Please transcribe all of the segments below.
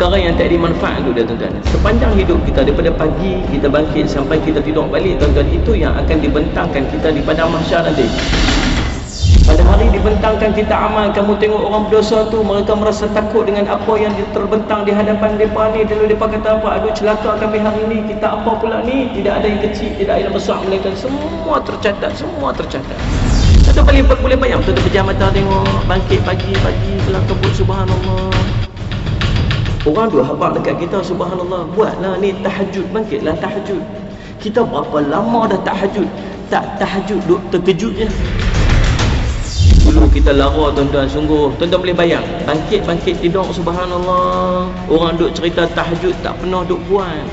perkara yang tak ada manfaat tu dia tuan-tuan. Sepanjang hidup kita, daripada pagi kita bangkit sampai kita tidur balik tuan-tuan, itu yang akan dibentangkan kita di padang mahsyar nanti. Pada hari dibentangkan kita amal, kamu tengok orang berdosa tu, mereka merasa takut dengan apa yang terbentang di hadapan mereka ni. Lalu mereka kata apa? Aduh, celaka kami hari ni, kita apa pula ni? Tidak ada yang kecil, tidak ada yang besar, melainkan semua tercatat, semua tercatat. Satu kali boleh bayang, tuan-tuan pejam mata tengok, bangkit pagi-pagi, kelang kabut, subhanallah. Orang dua habaq dekat kita, subhanallah, buatlah ni tahajud, bangkitlah tahajud. Kita berapa lama dah tahajud, tak tahajud, duk terkejut je. Dulu kita lara tuan-tuan, sungguh. Tuan-tuan boleh bayang, bangkit tidur, subhanallah. Orang duk cerita tahajud, tak pernah duk buat.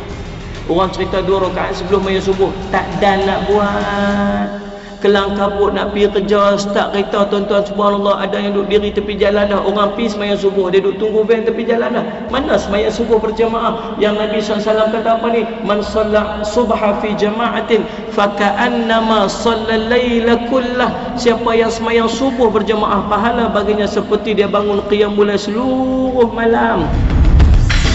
Orang cerita 2 rakaat sebelum maya subuh, tak dan nak buat. Kelang kabut nak pergi kerja, start kereta tuan-tuan, subhanallah, ada yang duduk diri tepi jalan dah. Orang pergi sembahyang subuh, dia duduk tunggu van tepi jalan dah. Mana sembahyang subuh berjamaah? Yang Nabi SAW kata apa ni? Man shalla subha fi jama'atin faka'annama shalla laila kullah. Siapa yang sembahyang subuh berjamaah, pahala baginya seperti dia bangun qiyamul lail seluruh malam.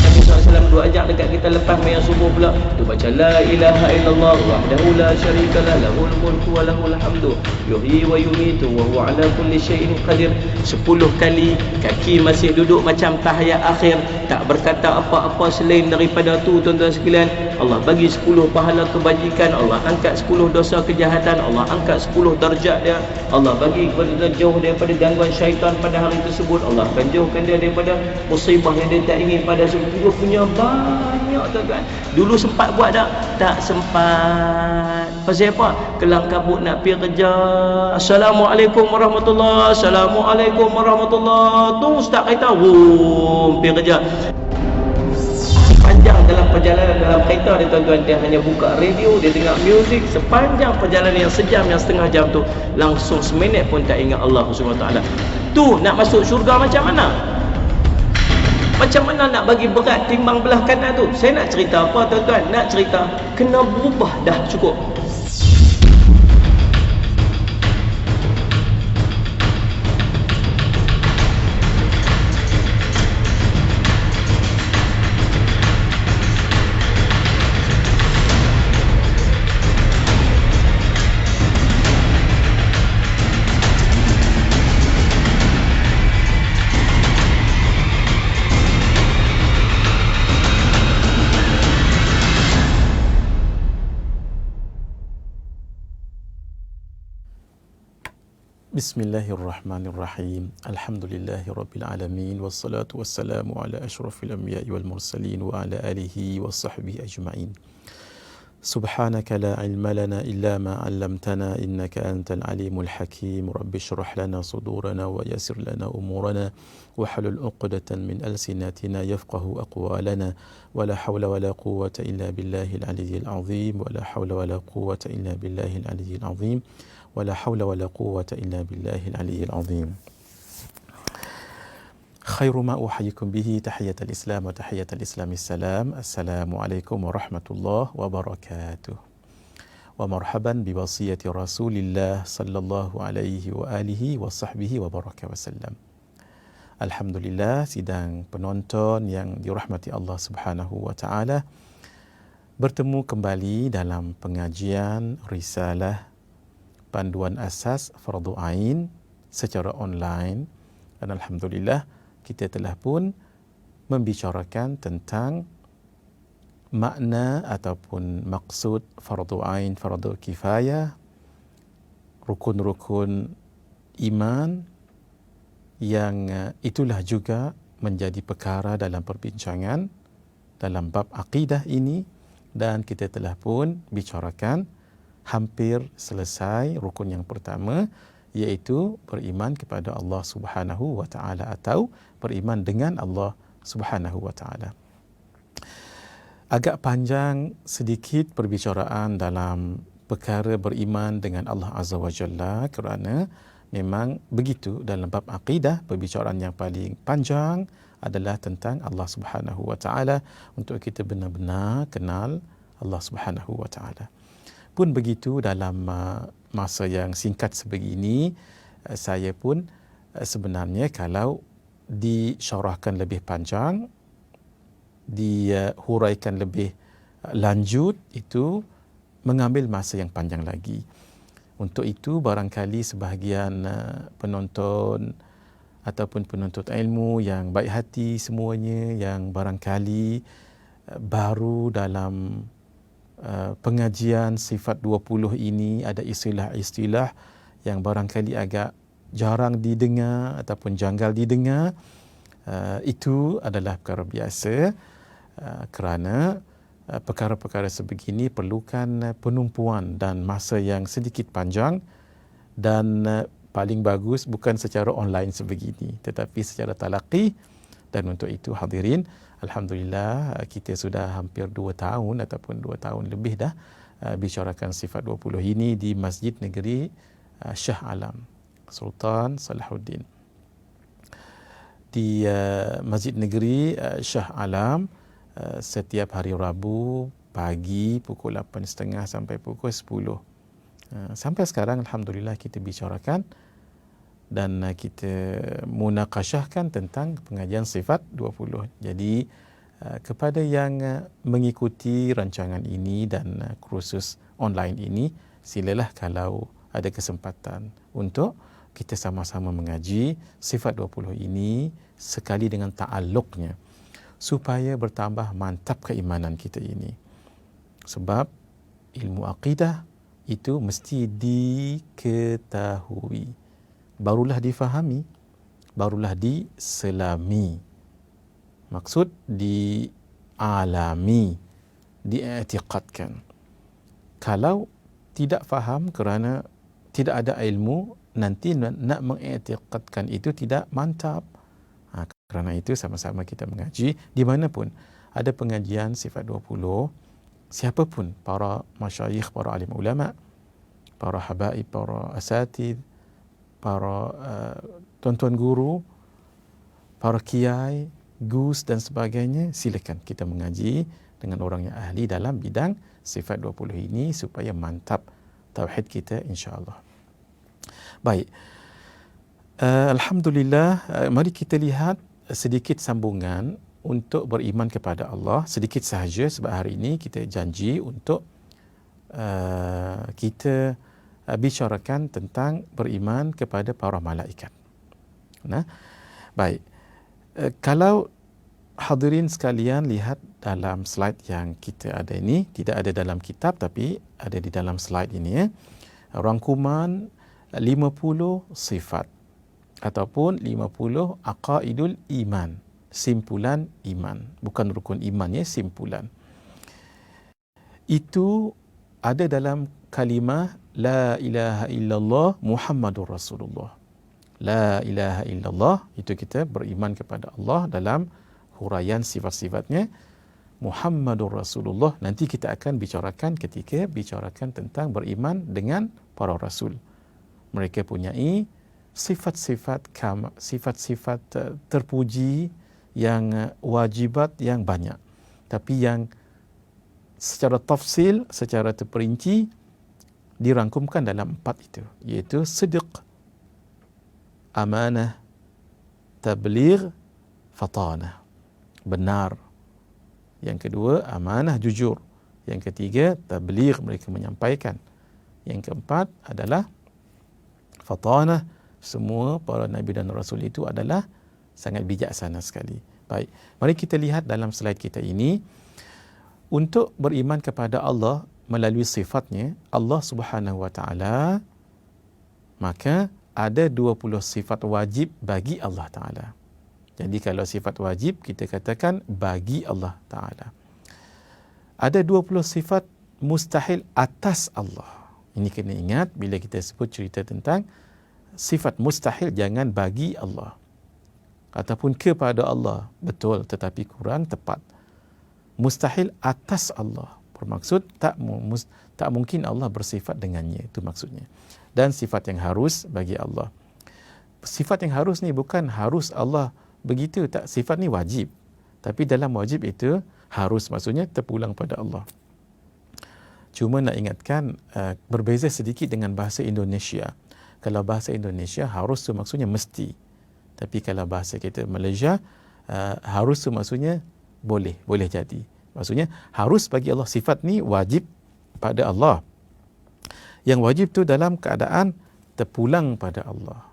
Nabi SAW dua ajak dekat kita lepas sembahyang subuh pula, tu baca la ilaha illallah wahdahu la syarikalah lahul mulku wa lahul hamdu yuhyi wa yumiitu wa huwa ala kulli syai'in qadir. 10 kali, kaki masih duduk macam tahiyat akhir, tak berkata apa-apa selain daripada tu tuan-tuan sekalian. Allah bagi 10 pahala kebajikan, Allah angkat 10 dosa kejahatan, Allah angkat 10 darjat dia, Allah bagi kepada kita jauh daripada gangguan syaitan pada hari tersebut, Allah akan jauhkan dia daripada musibah yang dia tak ingin pada dia punya banyak tuan-tuan. Dulu sempat buat tak? Tak sempat. Pasal apa? Kelang kabut nak pergi kerja. Assalamualaikum warahmatullahi, Assalamualaikum warahmatullahi. Tu start kereta, pergi kerja. Panjang dalam perjalanan dalam kereta dia tuan-tuan, dia hanya buka radio, dia dengar muzik. Sepanjang perjalanan yang sejam, yang setengah jam tu, langsung seminit pun tak ingat Allah SWT. Tu nak masuk syurga macam mana? Macam mana nak bagi berat timbang belah kanan tu? Saya nak cerita apa tuan-tuan? Nak cerita kena berubah dah, cukup. Bismillahirrahmanirrahim. Alhamdulillahirabbil alamin wassalatu wassalamu ala asyrafil anbiya'i wal mursalin wa ala alihi wa sahbihi ajma'in. Subhanaka la ilma lana illa ma 'allamtana innaka antal alimul hakim. Rabbi shrah lana sudurana wa yassir lana umurana wa halul 'uqdatan min alsinatina yafqahu aqwalana. Wa la hawla wa la quwwata illa billahil aliyyil azim. Wa la hawla wa la quwwata illa billahil aliyyil azim. Wala hawla wala quwwata illa billahil aliyyil azim. Khairu ma uhayyikum bihi tahiyatul islam wa tahiyatul islamis salam. Assalamualaikum warahmatullahi wabarakatuh. Wa marhaban bi wasiyati Rasulillah sallallahu alaihi wa alihi wa sahbihi wa baraka wasallam. Alhamdulillah, sidang penonton yang dirahmati Allah Subhanahu wa taala, bertemu kembali dalam pengajian risalah panduan asas fardu ain secara online, dan alhamdulillah kita telah pun membicarakan tentang makna ataupun maksud fardu ain, fardu kifayah, rukun-rukun iman yang itulah juga menjadi perkara dalam perbincangan dalam bab akidah ini, dan kita telah pun bicarakan hampir selesai rukun yang pertama, iaitu beriman kepada Allah Subhanahu wa taala atau beriman dengan Allah Subhanahu wa taala. Agak panjang sedikit perbicaraan dalam perkara beriman dengan Allah Azza wa Jalla, kerana memang begitu dalam bab akidah, perbicaraan yang paling panjang adalah tentang Allah Subhanahu wa taala, untuk kita benar-benar kenal Allah Subhanahu wa taala. Pun begitu dalam masa yang singkat sebegini, saya pun sebenarnya kalau disyarahkan lebih panjang, dihuraikan lebih lanjut, itu mengambil masa yang panjang lagi. Untuk itu barangkali sebahagian penonton ataupun penuntut ilmu yang baik hati semuanya, yang barangkali baru dalam pengajian sifat 20 ini, ada istilah-istilah yang barangkali agak jarang didengar ataupun janggal didengar. Itu adalah perkara biasa, kerana perkara-perkara sebegini perlukan penumpuan dan masa yang sedikit panjang, dan paling bagus bukan secara online sebegini tetapi secara talaqi. Dan untuk itu hadirin, alhamdulillah kita sudah hampir 2 tahun ataupun 2 tahun lebih dah bicarakan sifat 20 ini di Masjid Negeri Shah Alam Sultan Salahuddin. Di Masjid Negeri Shah Alam, setiap hari Rabu pagi pukul 8.30 sampai pukul 10. Sampai sekarang alhamdulillah kita bicarakan dan kita munaqashahkan tentang pengajian sifat 20. Jadi kepada yang mengikuti rancangan ini dan kursus online ini, silalah kalau ada kesempatan untuk kita sama-sama mengaji sifat 20 ini sekali dengan ta'alluqnya, supaya bertambah mantap keimanan kita ini. Sebab ilmu akidah itu mesti diketahui, barulah difahami, barulah diselami. Maksud dialami, diiktikadkan. Kalau tidak faham kerana tidak ada ilmu, nanti nak mengiktikadkan itu tidak mantap. Kerana itu sama-sama kita mengaji di mana pun ada pengajian sifat 20, siapapun, para masyayikh, para alim ulama, para habaib, para asatid, para tuan-tuan guru, para kiai, gus dan sebagainya, silakan kita mengaji dengan orang yang ahli dalam bidang sifat 20 ini supaya mantap tauhid kita insya-Allah. Baik. Alhamdulillah, mari kita lihat sedikit sambungan untuk beriman kepada Allah, sedikit sahaja, sebab hari ini kita janji untuk kita bicarakan tentang beriman kepada para malaikat. Nah, baik. Kalau hadirin sekalian lihat dalam slide yang kita ada ini, tidak ada dalam kitab tapi ada di dalam slide ini ya. Rangkuman 50 sifat ataupun 50 aqaidul iman, simpulan iman, bukan rukun iman ya, simpulan. Itu ada dalam kalimah la ilaha illallah Muhammadur Rasulullah. La ilaha illallah, itu kita beriman kepada Allah dalam huraian sifat-sifatnya. Muhammadur Rasulullah nanti kita akan bicarakan ketika bicarakan tentang beriman dengan para rasul. Mereka punyai sifat-sifat terpuji, yang wajibat yang banyak, tapi yang secara tafsil, secara terperinci dirangkumkan dalam 4 itu, iaitu sidq, amanah, tabligh, fatanah, benar. Yang kedua, amanah, jujur. Yang ketiga, tabligh, mereka menyampaikan. Yang keempat adalah fatanah, semua para nabi dan rasul itu adalah sangat bijaksana sekali. Baik, mari kita lihat dalam slide kita ini. Untuk beriman kepada Allah melalui sifatnya, Allah Subhanahu wa taala, maka ada 20 sifat wajib bagi Allah taala. Jadi kalau sifat wajib kita katakan bagi Allah taala. Ada 20 sifat mustahil atas Allah. Ini kena ingat bila kita sebut cerita tentang sifat mustahil, jangan bagi Allah ataupun kepada Allah, betul tetapi kurang tepat. Mustahil atas Allah bermaksud tak mungkin Allah bersifat dengannya, itu maksudnya. Dan sifat yang harus bagi Allah. Sifat yang harus ni bukan harus Allah begitu, tak, sifat ni wajib. Tapi dalam wajib itu harus maksudnya terpulang pada Allah. Cuma nak ingatkan berbeza sedikit dengan bahasa Indonesia. Kalau bahasa Indonesia harus tu maksudnya mesti. Tapi kalau bahasa kita Malaysia harus tu maksudnya boleh jadi. Maksudnya harus bagi Allah, sifat ni wajib pada Allah. Yang wajib tu dalam keadaan terpulang pada Allah.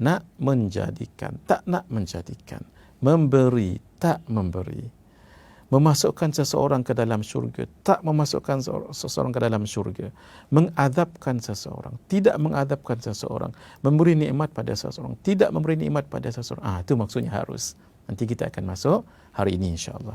Nak menjadikan, tak nak menjadikan. Memberi, tak memberi. Memasukkan seseorang ke dalam syurga, tak memasukkan seseorang ke dalam syurga. Mengadabkan seseorang, tidak mengadabkan seseorang. Memberi nikmat pada seseorang, tidak memberi nikmat pada seseorang. Itu maksudnya harus. Nanti kita akan masuk hari ini insya-Allah.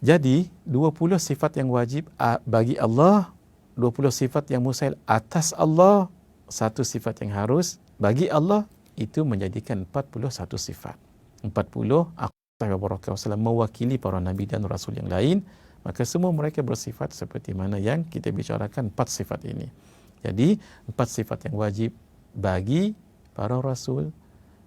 Jadi 20 sifat yang wajib bagi Allah, 20 sifat yang mustahil atas Allah, satu sifat yang harus bagi Allah, itu menjadikan 41 sifat. 40 wasallam mewakili para nabi dan rasul yang lain, maka semua mereka bersifat seperti mana yang kita bicarakan 4 sifat ini. Jadi 4 sifat yang wajib bagi para rasul,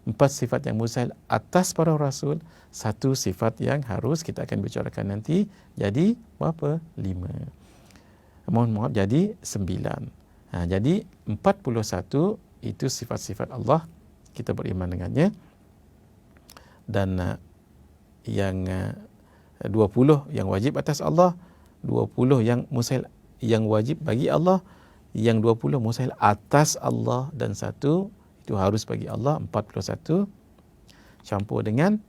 4 sifat yang mustahil atas para rasul, satu sifat yang harus kita akan bicarakan nanti. Jadi berapa? 5. Mohon maaf, jadi 9. Jadi 41 itu sifat-sifat Allah, kita beriman dengannya. Dan yang 20 yang wajib atas Allah, 20 yang mustahil yang wajib bagi Allah, yang 20 mustahil atas Allah, dan satu itu harus bagi Allah, 41 campur dengan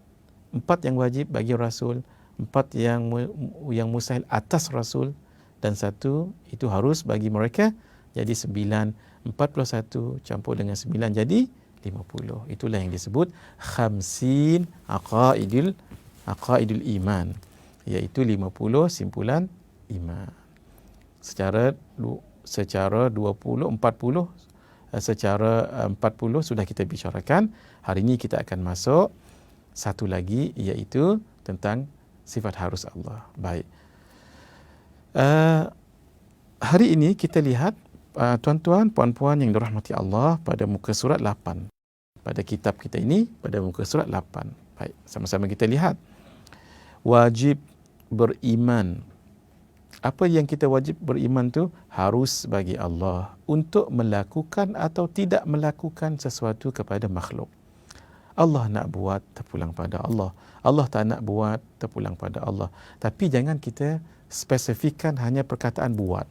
4 yang wajib bagi Rasul, 4 yang mustahil atas Rasul, dan satu itu harus bagi mereka, jadi 9. 41 campur dengan 9 jadi 50. Itulah yang disebut khamsin aqaidul iman, iaitu 50 simpulan iman. Secara 40 sudah kita bicarakan. Hari ini kita akan masuk satu lagi, iaitu tentang sifat harus Allah. Baik. Hari ini kita lihat tuan-tuan, puan-puan yang dirahmati Allah, pada muka surat 8. Pada kitab kita ini, pada muka surat 8. Baik, sama-sama kita lihat. Wajib beriman. Apa yang kita wajib beriman tu? Harus bagi Allah untuk melakukan atau tidak melakukan sesuatu kepada makhluk. Allah nak buat, terpulang pada Allah. Allah tak nak buat, terpulang pada Allah. Tapi jangan kita spesifikkan hanya perkataan buat,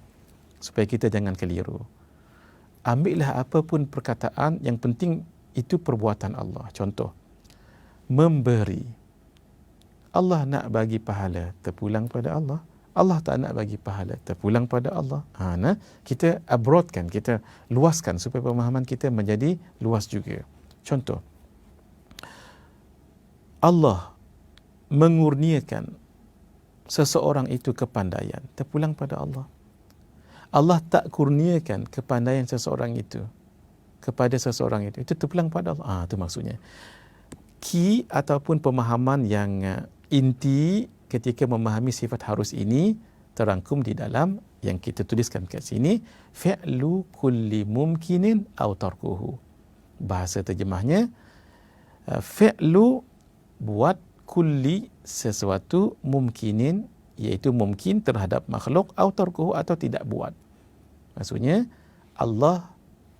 supaya kita jangan keliru. Ambillah apapun perkataan, yang penting itu perbuatan Allah. Contoh, memberi. Allah nak bagi pahala, terpulang pada Allah. Allah tak nak bagi pahala, terpulang pada Allah. Kita abroadkan, kita luaskan supaya pemahaman kita menjadi luas juga. Contoh, Allah mengurniakan seseorang itu kepandaian, terpulang pada Allah. Allah tak kurniakan kepandaian seseorang itu kepada seseorang itu terpulang pada Allah. Itu maksudnya. Key ataupun pemahaman yang inti ketika memahami sifat harus ini terangkum di dalam yang kita tuliskan kat sini, fi'lu kulli mumkinin aw tarkuhu. Bahasa terjemahnya, fi'lu buat kulli sesuatu mumkinin, iaitu mungkin terhadap makhluk, aw tarkuhu atau tidak buat. Maksudnya Allah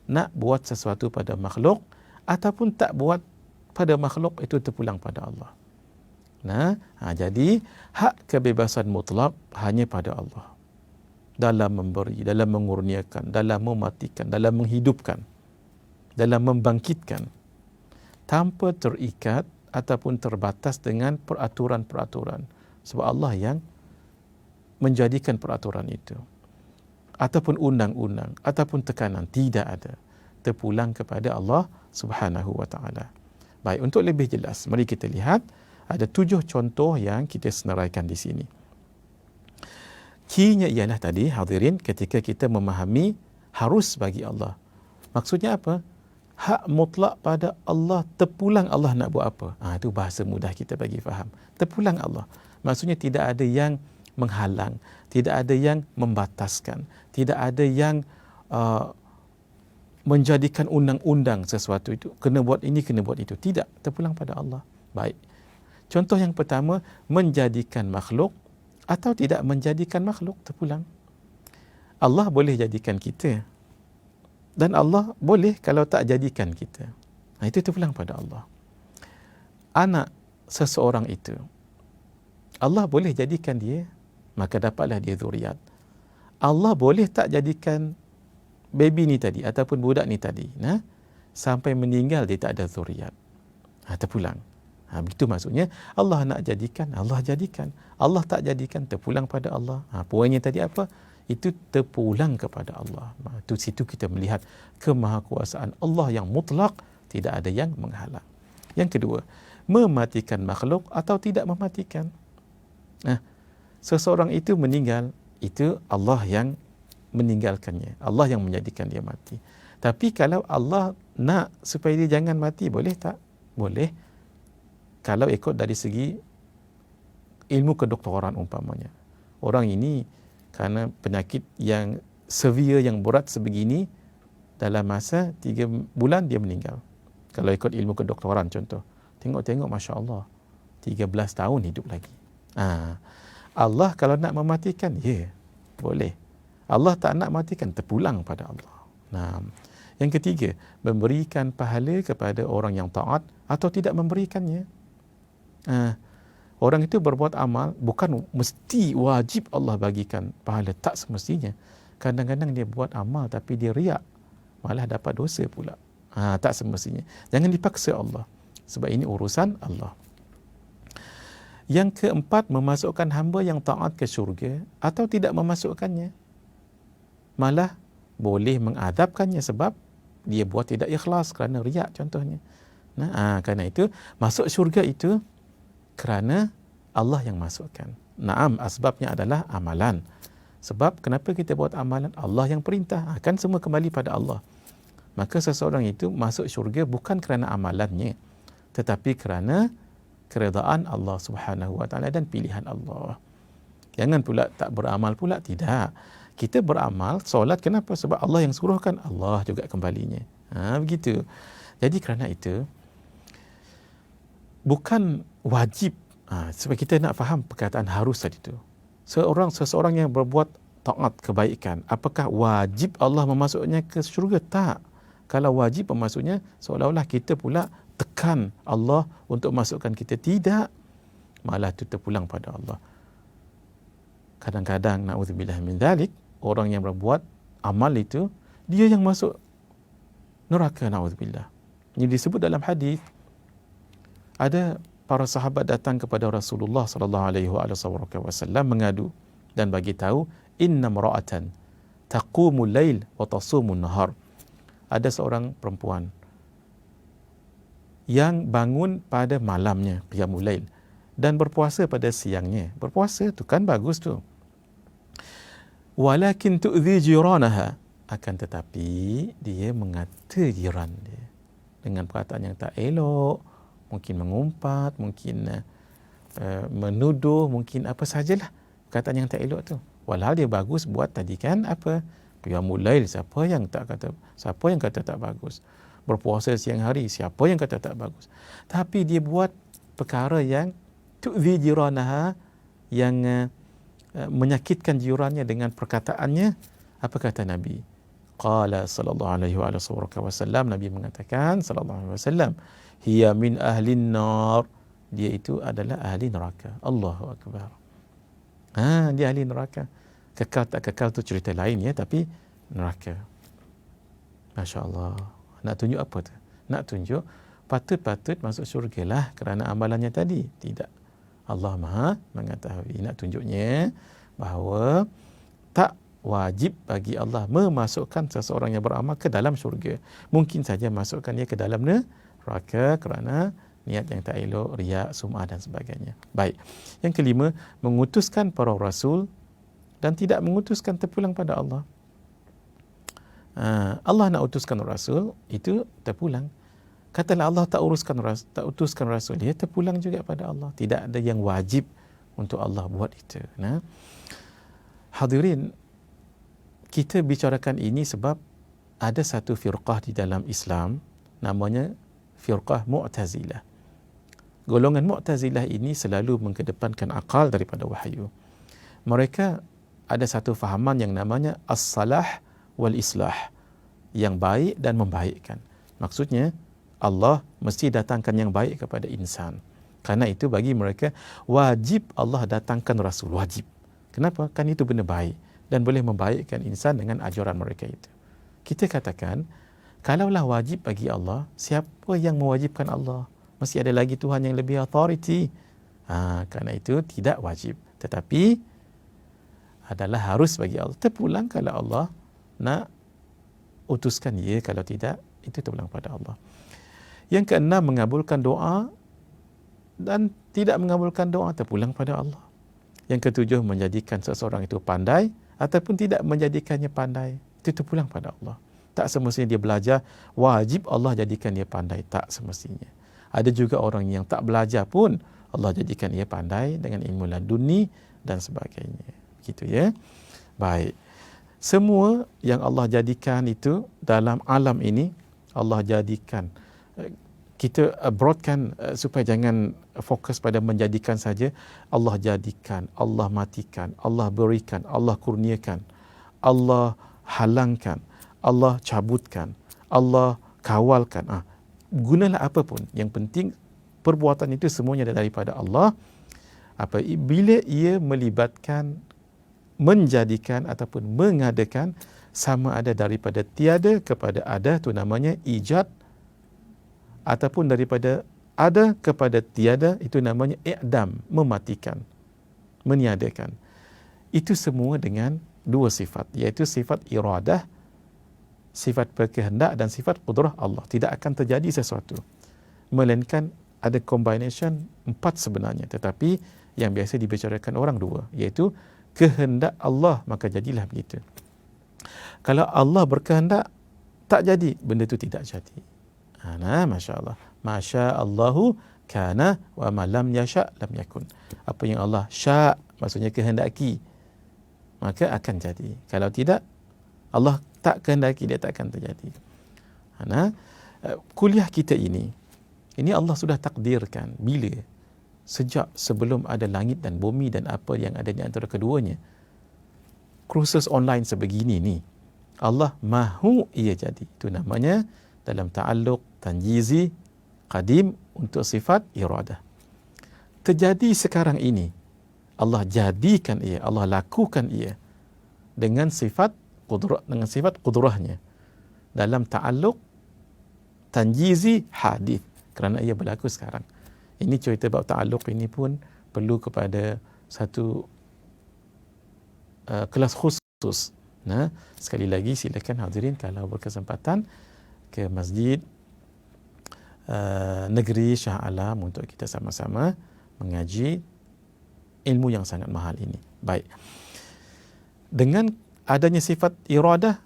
nak buat sesuatu pada makhluk ataupun tak buat pada makhluk, itu terpulang pada Allah. Jadi hak kebebasan mutlak hanya pada Allah. Dalam memberi, dalam mengurniakan, dalam mematikan, dalam menghidupkan, dalam membangkitkan, tanpa terikat ataupun terbatas dengan peraturan-peraturan. Sebab Allah yang menjadikan peraturan itu, ataupun undang-undang, ataupun tekanan, tidak ada. Terpulang kepada Allah Subhanahu wa ta'ala. Baik, untuk lebih jelas, mari kita lihat ada 7 contoh yang kita senaraikan di sini. Key-nya ialah tadi, hadirin, ketika kita memahami harus bagi Allah. Maksudnya apa? Hak mutlak pada Allah, terpulang Allah nak buat apa? Itu bahasa mudah kita bagi faham. Terpulang Allah. Maksudnya tidak ada yang menghalang, tidak ada yang membataskan, tidak ada yang menjadikan undang-undang sesuatu itu. Kena buat ini, kena buat itu. Tidak, terpulang pada Allah. Baik. Contoh yang pertama, menjadikan makhluk atau tidak menjadikan makhluk, terpulang. Allah boleh jadikan kita, dan Allah boleh kalau tak jadikan kita. Itu terpulang pada Allah. Anak seseorang itu Allah boleh jadikan dia, maka dapatlah dia zuriat. Allah boleh tak jadikan baby ni tadi ataupun budak ni tadi, sampai meninggal dia tak ada zuriat. Terpulang. Begitu maksudnya, Allah nak jadikan, Allah jadikan. Allah tak jadikan, terpulang pada Allah. Poinnya tadi apa? Itu terpulang kepada Allah. Itu situ kita melihat kemahakuasaan Allah yang mutlak, tidak ada yang menghalang. Yang kedua, mematikan makhluk atau tidak mematikan. Seseorang itu meninggal, itu Allah yang meninggalkannya, Allah yang menjadikan dia mati. Tapi kalau Allah nak supaya dia jangan mati, boleh tak? Boleh. Kalau ikut dari segi ilmu kedoktoran umpamanya, orang ini kerana penyakit yang severe, yang berat sebegini, dalam masa 3 bulan dia meninggal. Kalau ikut ilmu kedoktoran contoh, tengok Masya Allah, 13 tahun hidup lagi. Allah kalau nak mematikan, boleh. Allah tak nak matikan, terpulang pada Allah. Yang ketiga, memberikan pahala kepada orang yang taat atau tidak memberikannya. Orang itu berbuat amal, bukan mesti wajib Allah bagikan pahala, tak semestinya. Kadang-kadang dia buat amal tapi dia riak, malah dapat dosa pula. Tak semestinya. Jangan dipaksa Allah, sebab ini urusan Allah. Yang keempat, memasukkan hamba yang taat ke syurga atau tidak memasukkannya. Malah boleh mengadabkannya sebab dia buat tidak ikhlas kerana riak contohnya. Kerana itu masuk syurga itu kerana Allah yang masukkan. Asbabnya adalah amalan. Sebab kenapa kita buat amalan? Allah yang perintah. Kan semua kembali pada Allah. Maka seseorang itu masuk syurga bukan kerana amalannya, tetapi kerana keredaan Allah Subhanahu wa taala dan pilihan Allah. Jangan pula tak beramal pula, tidak. Kita beramal, solat kenapa? Sebab Allah yang suruhkan, Allah juga kembalinya. Begitu. Jadi kerana itu bukan wajib. Sebab kita nak faham perkataan harus tadi tu. Seseorang yang berbuat taat kebaikan, apakah wajib Allah memasuknya ke syurga? Tak. Kalau wajib memasuknya, seolah-olah kita pula tekan Allah untuk masukkan kita. Tidak. Malah itu terpulang pada Allah. Kadang-kadang, na'udzubillah min dzalik, orang yang berbuat amal itu, dia yang masuk neraka, na'udzubillah. Ini disebut dalam hadis. Ada para sahabat datang kepada Rasulullah sallallahu alaihi wasallam mengadu dan bagi tahu, inna mar'atan taqumul lail wa tasumun nahar. Ada seorang perempuan yang bangun pada malamnya, qiyamul lail, dan berpuasa pada siangnya. Berpuasa tu kan bagus tu. Walakin tu'dhi jiranaha, akan tetapi dia mengata jiran dia dengan perkataan yang tak elok, mungkin mengumpat, mungkin menuduh, mungkin apa sajalah perkataan yang tak elok tu. Walhal dia bagus buat tadi kan apa? Qiyamul lail, siapa yang kata tak bagus? Berpuasa siang hari, siapa yang kata tak bagus? Tapi dia buat perkara yang tu'dhi jiranaha, yang menyakitkan jirannya dengan perkataannya. Apa kata Nabi? Qala sallallahu alaihi wasallam, Nabi mengatakan sallallahu alaihi wasallam, hiya min ahlin nar, dia itu adalah ahli neraka. Allahu akbar. Dia ahli neraka. Kekal tak kekal tu cerita lain ya, tapi neraka. Masya-Allah. Nak tunjuk apa tu? Nak tunjuk patut-patut masuk syurga lah kerana amalannya tadi. Tidak. Allah Maha mengetahui. Nak tunjuknya bahawa tak wajib bagi Allah memasukkan seseorang yang beramal ke dalam syurga. Mungkin saja masukkan dia ke dalam neraka kerana niat yang tak elok, riak, sum'ah dan sebagainya. Baik. Yang kelima, mengutuskan para rasul dan tidak mengutuskan, terpulang pada Allah. Allah nak utuskan rasul, itu terpulang. Katalah Allah tak utuskan rasul, dia terpulang juga pada Allah. Tidak ada yang wajib untuk Allah buat itu. Hadirin, kita bicarakan ini sebab ada satu firqah di dalam Islam, namanya firqah Mu'tazilah. Golongan Mu'tazilah ini selalu mengedepankan akal daripada wahyu. Mereka ada satu fahaman yang namanya as-salah wal islah, yang baik dan membaikkan. Maksudnya Allah mesti datangkan yang baik kepada insan. Karena itu bagi mereka wajib Allah datangkan Rasul, wajib. Kenapa? Kan itu benda baik dan boleh membaikkan insan dengan ajaran mereka itu. Kita katakan, kalaulah wajib bagi Allah, siapa yang mewajibkan Allah? Mesti ada lagi Tuhan yang lebih authority. Kerana itu tidak wajib. Tetapi adalah harus bagi Allah. Terpulang kalau Allah nak utuskan dia, kalau tidak, itu terpulang pada Allah. Yang keenam, mengabulkan doa dan tidak mengabulkan doa terpulang pada Allah. Yang ketujuh, menjadikan seseorang itu pandai ataupun tidak menjadikannya pandai, itu terpulang pada Allah. Tak semestinya dia belajar, wajib Allah jadikan dia pandai. Tak semestinya. Ada juga orang yang tak belajar pun Allah jadikan dia pandai dengan ilmu laduni dan sebagainya. Begitu ya. Baik. Semua yang Allah jadikan itu dalam alam ini, Allah jadikan. Kita broadkan supaya jangan fokus pada menjadikan saja. Allah jadikan, Allah matikan, Allah berikan, Allah kurniakan, Allah halangkan, Allah cabutkan, Allah kawalkan. Gunalah apapun. Yang penting perbuatan itu semuanya daripada Allah. Bila ia melibatkan, menjadikan ataupun mengadakan, sama ada daripada tiada kepada ada, itu namanya ijad, ataupun daripada ada kepada tiada, itu namanya i'dam, mematikan, meniadakan. Itu semua dengan dua sifat, iaitu sifat iradah, sifat berkehendak, dan sifat qudrah Allah. Tidak akan terjadi sesuatu melainkan ada combination 4 sebenarnya, tetapi yang biasa dibicarakan orang 2, iaitu kehendak Allah, maka jadilah begitu. Kalau Allah berkehendak, tak jadi, benda itu tidak jadi. Masya Allah. Masya Allahu kana wa ma lam yasha lam yakun. Apa yang Allah sya', maksudnya kehendaki, maka akan jadi. Kalau tidak, Allah tak kehendaki, dia tak akan terjadi. Kuliah kita ini Allah sudah takdirkan. Bila? Sejak sebelum ada langit dan bumi dan apa yang ada di antara keduanya. Kursus online sebegini ni, Allah mahu ia jadi. Itu namanya dalam ta'alluq tanjizi qadim untuk sifat iradah. Terjadi sekarang ini, Allah jadikan ia, Allah lakukan ia dengan sifat qudrah, dengan sifat qudrahnya dalam ta'alluq tanjizi hadith, kerana ia berlaku sekarang. Ini cerita bab ta'alluq ini pun perlu kepada satu kelas khusus. Sekali lagi silakan hadirin kalau berkesempatan ke Masjid Negeri Shah Alam untuk kita sama-sama mengaji ilmu yang sangat mahal ini. Baik. Dengan adanya sifat iradah,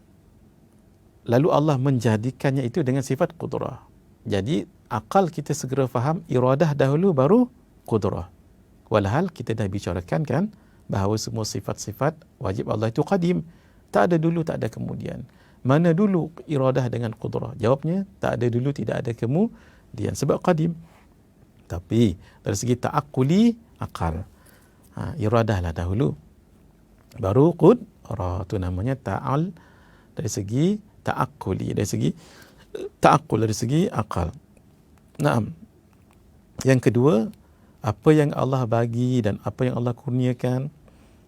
lalu Allah menjadikannya itu dengan sifat qudrah. Jadi akal kita segera faham iradah dahulu baru qudrah. Walhal kita dah bicarakan kan bahawa semua sifat-sifat wajib Allah itu qadim. Tak ada dulu, tak ada kemudian. Mana dulu iradah dengan qudrah? Jawabnya, tak ada dulu, tidak ada kemudian. Sebab qadim. Tapi dari segi ta'akuli, akal. Iradah lah dahulu. Baru qudrah. Itu namanya ta'al dari segi ta'akuli. Dari segi ta'akul, dari segi akal. Naam. Yang kedua, apa yang Allah bagi dan apa yang Allah kurniakan,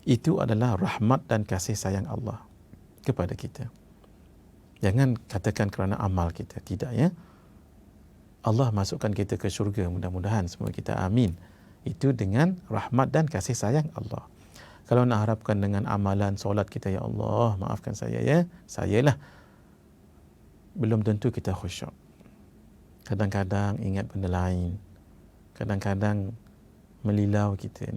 itu adalah rahmat dan kasih sayang Allah kepada kita. Jangan katakan kerana amal kita. Tidak ya. Allah masukkan kita ke syurga, mudah-mudahan semua kita amin. Itu dengan rahmat dan kasih sayang Allah. Kalau nak harapkan dengan amalan solat kita, ya Allah maafkan saya ya, sayalah, belum tentu kita khusyuk. Kadang-kadang ingat benda lain, kadang-kadang melilau kita,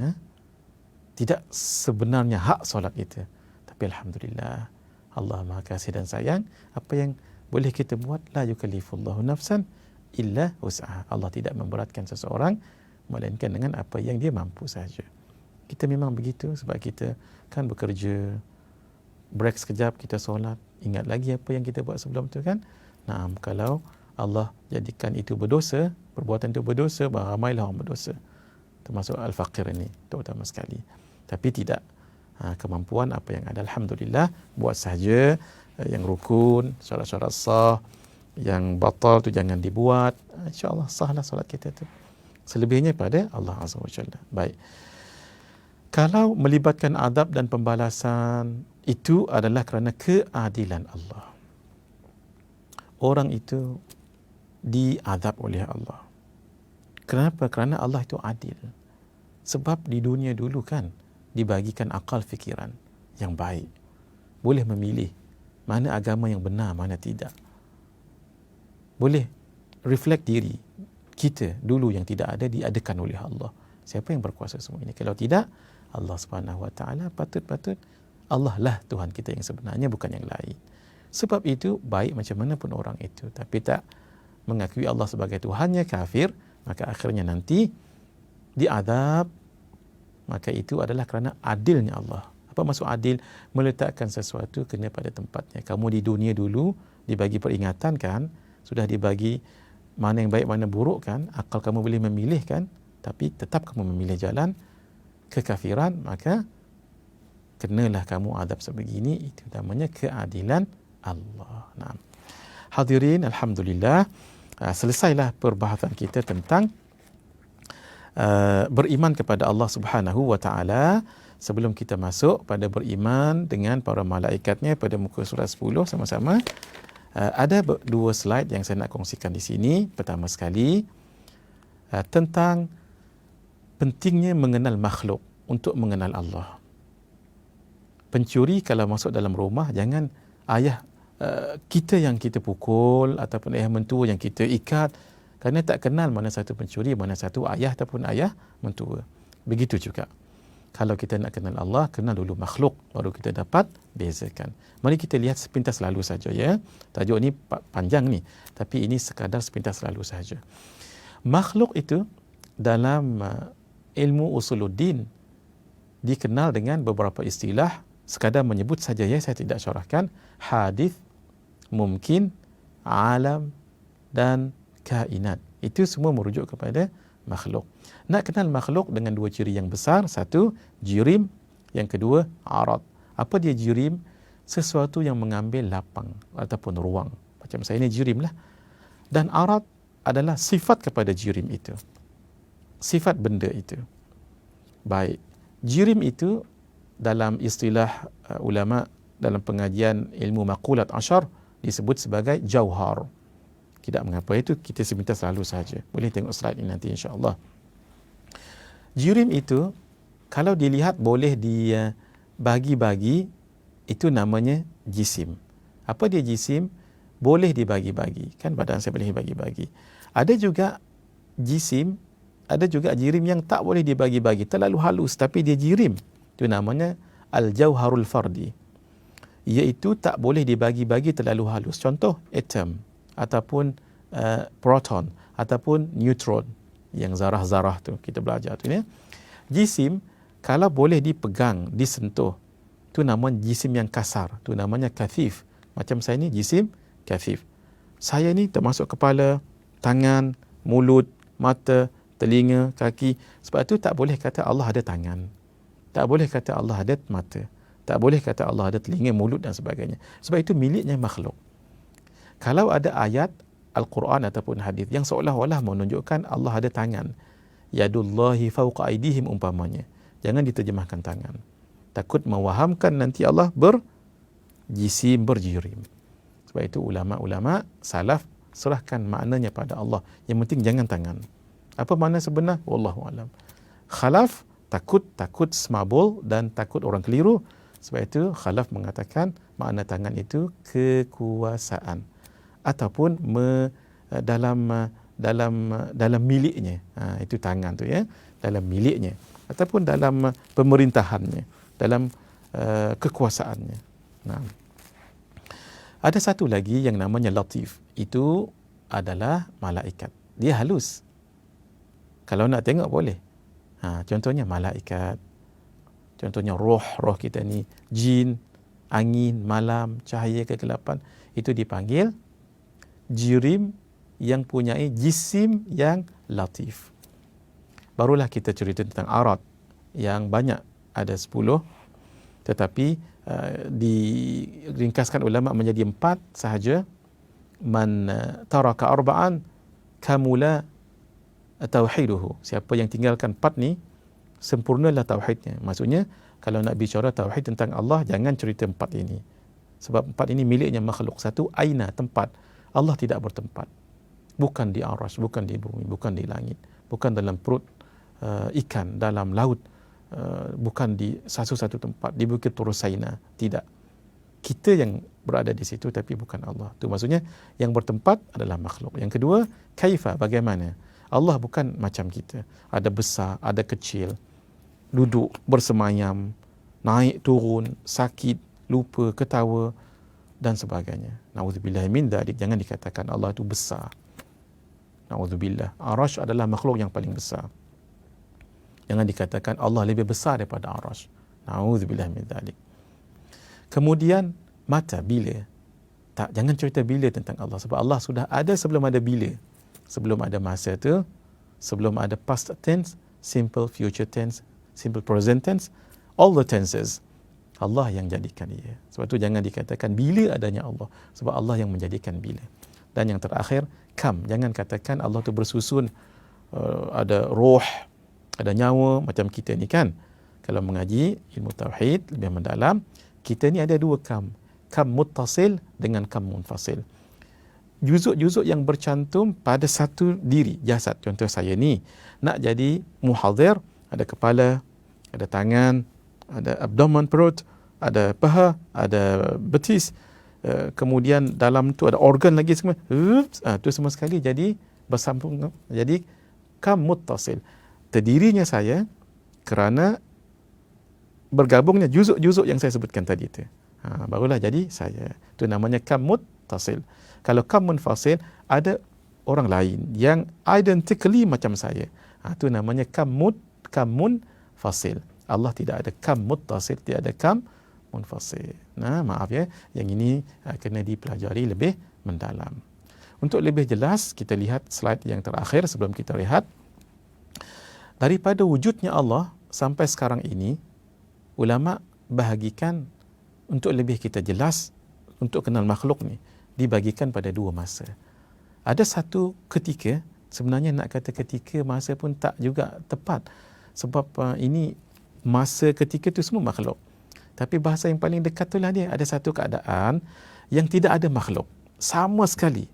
tidak sebenarnya hak solat kita. Tapi alhamdulillah, Allah Maha Kasih dan Sayang. Apa yang boleh kita buat, la yukallifullahu nafsan illa wus'aha. Allah tidak memberatkan seseorang melainkan dengan apa yang dia mampu saja. Kita memang begitu sebab kita kan bekerja, break sekejap kita solat, ingat lagi apa yang kita buat sebelum tu kan. Kalau Allah jadikan itu berdosa, perbuatan itu berdosa, ramailah orang berdosa, termasuk al-faqir ini terutama sekali. Tapi tidak, kemampuan apa yang ada, alhamdulillah, buat saja yang rukun, syarat-syarat sah, yang batal tu jangan dibuat, insya-Allah sahlah solat kita tu. Selebihnya pada Allah Azza wa Jalla. Baik. Kalau melibatkan adab dan pembalasan, itu adalah kerana keadilan Allah. Orang itu diazab oleh Allah. Kenapa? Kerana Allah itu adil. Sebab di dunia dulu kan dibagikan akal fikiran yang baik. Boleh memilih mana agama yang benar, mana tidak. Boleh reflect diri kita dulu yang tidak ada diadakan oleh Allah. Siapa yang berkuasa semua ini? Kalau tidak, Allah Subhanahu Wa Taala, patut Allah lah Tuhan kita yang sebenarnya, bukan yang lain. Sebab itu baik macam mana pun orang itu, tapi tak mengakui Allah sebagai Tuhannya, kafir, maka akhirnya nanti diazab. Maka itu adalah kerana adilnya Allah. Apa maksud adil? Meletakkan sesuatu kena pada tempatnya. Kamu di dunia dulu dibagi peringatan kan, sudah dibagi mana yang baik mana buruk kan, akal kamu boleh memilih kan, tapi tetap kamu memilih jalan kekafiran, maka kenalah kamu adab sebegini. Itu namanya keadilan Allah. Nah, hadirin, alhamdulillah, selesailah perbahasan kita tentang beriman kepada Allah Subhanahu wa Taala. Sebelum kita masuk pada beriman dengan para malaikatnya pada muka surat 10 sama-sama, ada dua slide yang saya nak kongsikan di sini. Pertama sekali tentang pentingnya mengenal makhluk untuk mengenal Allah. Pencuri kalau masuk dalam rumah, jangan ayah kita yang kita pukul ataupun ayah mentua yang kita ikat, kerana tak kenal mana satu pencuri, mana satu ayah ataupun ayah mentua. Begitu juga kalau kita nak kenal Allah, kenal dulu makhluk, baru kita dapat bezakan. Mari kita lihat sepintas lalu saja ya. Tajuk ni panjang ni, tapi ini sekadar sepintas lalu saja. Makhluk itu dalam ilmu usuluddin dikenal dengan beberapa istilah. Sekadar menyebut saja ya, saya tidak syarahkan. Hadith, mungkin, alam dan kainat. Itu semua merujuk kepada makhluk. Nak kenal makhluk dengan dua ciri yang besar. Satu, jirim. Yang kedua, arad. Apa dia jirim? Sesuatu yang mengambil lapang ataupun ruang. Macam saya ni jirim lah. Dan arad adalah sifat kepada jirim itu. Sifat benda itu. Baik. Jirim itu dalam istilah ulama dalam pengajian ilmu maqulat asyar disebut sebagai jauhar. Tidak mengapa, itu kita sebentar selalu saja. Boleh tengok slide ini nanti insya-Allah. Jirim itu kalau dilihat boleh dibagi-bagi, itu namanya jisim. Apa dia jisim? Boleh dibagi-bagi. Kan badan saya boleh dibagi-bagi. Ada juga jisim, ada juga jirim yang tak boleh dibagi-bagi, terlalu halus tapi dia jirim. Itu namanya al-jauharul fardi. Iaitu tak boleh dibagi-bagi terlalu halus. Contoh atom ataupun proton ataupun neutron, yang zarah-zarah tu kita belajar tu ya. Jisim kalau boleh dipegang, disentuh, tu namanya jisim yang kasar, tu namanya kathif. Macam saya ni jisim kathif. Saya ni termasuk kepala, tangan, mulut, mata, telinga, kaki. Sebab tu tak boleh kata Allah ada tangan, tak boleh kata Allah ada mata, tak boleh kata Allah ada telinga, mulut dan sebagainya. Sebab itu miliknya makhluk. Kalau ada ayat Al-Quran ataupun hadis yang seolah-olah menunjukkan Allah ada tangan, yadullahi fawqa aydihim umpamanya, jangan diterjemahkan tangan. Takut mewahamkan nanti Allah berjisim, berjirim. Sebab itu ulama-ulama salaf serahkan maknanya pada Allah. Yang penting jangan tangan. Apa makna sebenar? Wallahu alam. Khalaf takut semabul dan takut orang keliru. Sebab itu khalaf mengatakan makna tangan itu kekuasaan ataupun dalam miliknya. Itu tangan tu ya, dalam miliknya ataupun dalam pemerintahannya, dalam kekuasaannya. Nah, ada satu lagi yang namanya latif. Itu adalah malaikat. Dia halus. Kalau nak tengok boleh. Contohnya malaikat. Contohnya roh kita ni, jin, angin, malam, cahaya, kegelapan. Itu dipanggil jirim yang punyai jisim yang latif. Barulah kita cerita tentang arad yang banyak, ada 10, tetapi diringkaskan ulama menjadi 4 sahaja. Man taraka arba'an kamula tauhiduhu. Siapa yang tinggalkan 4 ni, sempurnalah tauhidnya. Maksudnya kalau nak bicara tauhid tentang Allah, jangan cerita 4 ini. Sebab 4 ini miliknya makhluk. Satu, aina, tempat. Allah tidak bertempat. Bukan di arash, bukan di bumi, bukan di langit, bukan dalam perut ikan, dalam laut, bukan di satu-satu tempat, di Bukit Turusaina. Tidak. Kita yang berada di situ tapi bukan Allah. Itu maksudnya yang bertempat adalah makhluk. Yang kedua, kaifa, bagaimana? Allah bukan macam kita. Ada besar, ada kecil. Duduk, bersemayam, naik, turun, sakit, lupa, ketawa dan sebagainya. Na'udzubillah min dzalik. Jangan dikatakan Allah itu besar. Na'udzubillah. Arash adalah makhluk yang paling besar. Jangan dikatakan Allah lebih besar daripada arash. Na'udzubillah min dzalik. Kemudian mata, bila? Tak, jangan cerita bila tentang Allah, sebab Allah sudah ada sebelum ada bila. Sebelum ada masa tu, sebelum ada past tense, simple future tense, simple present tense, all the tenses, Allah yang jadikan dia. Sebab tu jangan dikatakan bila adanya Allah, sebab Allah yang menjadikan bila. Dan yang terakhir, kam. Jangan katakan Allah tu bersusun, ada roh, ada nyawa macam kita ni kan. Kalau mengaji ilmu tauhid lebih mendalam, kita ni ada 2 kam. Kam muttasil dengan kam munfasil. Juzuk-juzuk yang bercantum pada satu diri, jasad. Contoh saya ni, nak jadi muhadhir, ada kepala, ada tangan, ada abdomen, perut, ada paha, ada betis, kemudian dalam tu ada organ lagi semua. Tu semua sekali jadi bersambung, jadi kam muttasil. Terdirinya saya kerana bergabungnya juzuk-juzuk yang saya sebutkan tadi itu. Barulah jadi saya. Itu namanya kam muttasil. Kalau kam munfasil, ada orang lain yang identically macam saya. Itu namanya kam munfasil. Allah tidak ada kam muttasil, tidak ada kam munfasil. Maaf ya, yang ini kena dipelajari lebih mendalam. Untuk lebih jelas, kita lihat slide yang terakhir sebelum kita rehat. Daripada wujudnya Allah sampai sekarang ini, ulama bahagikan untuk lebih kita jelas untuk kenal makhluk ni, dibagikan pada 2 masa. Ada satu ketika, sebenarnya nak kata ketika, masa pun tak juga tepat, sebab ini masa ketika tu semua makhluk. Tapi bahasa yang paling dekat itulah dia. Ada satu keadaan yang tidak ada makhluk sama sekali.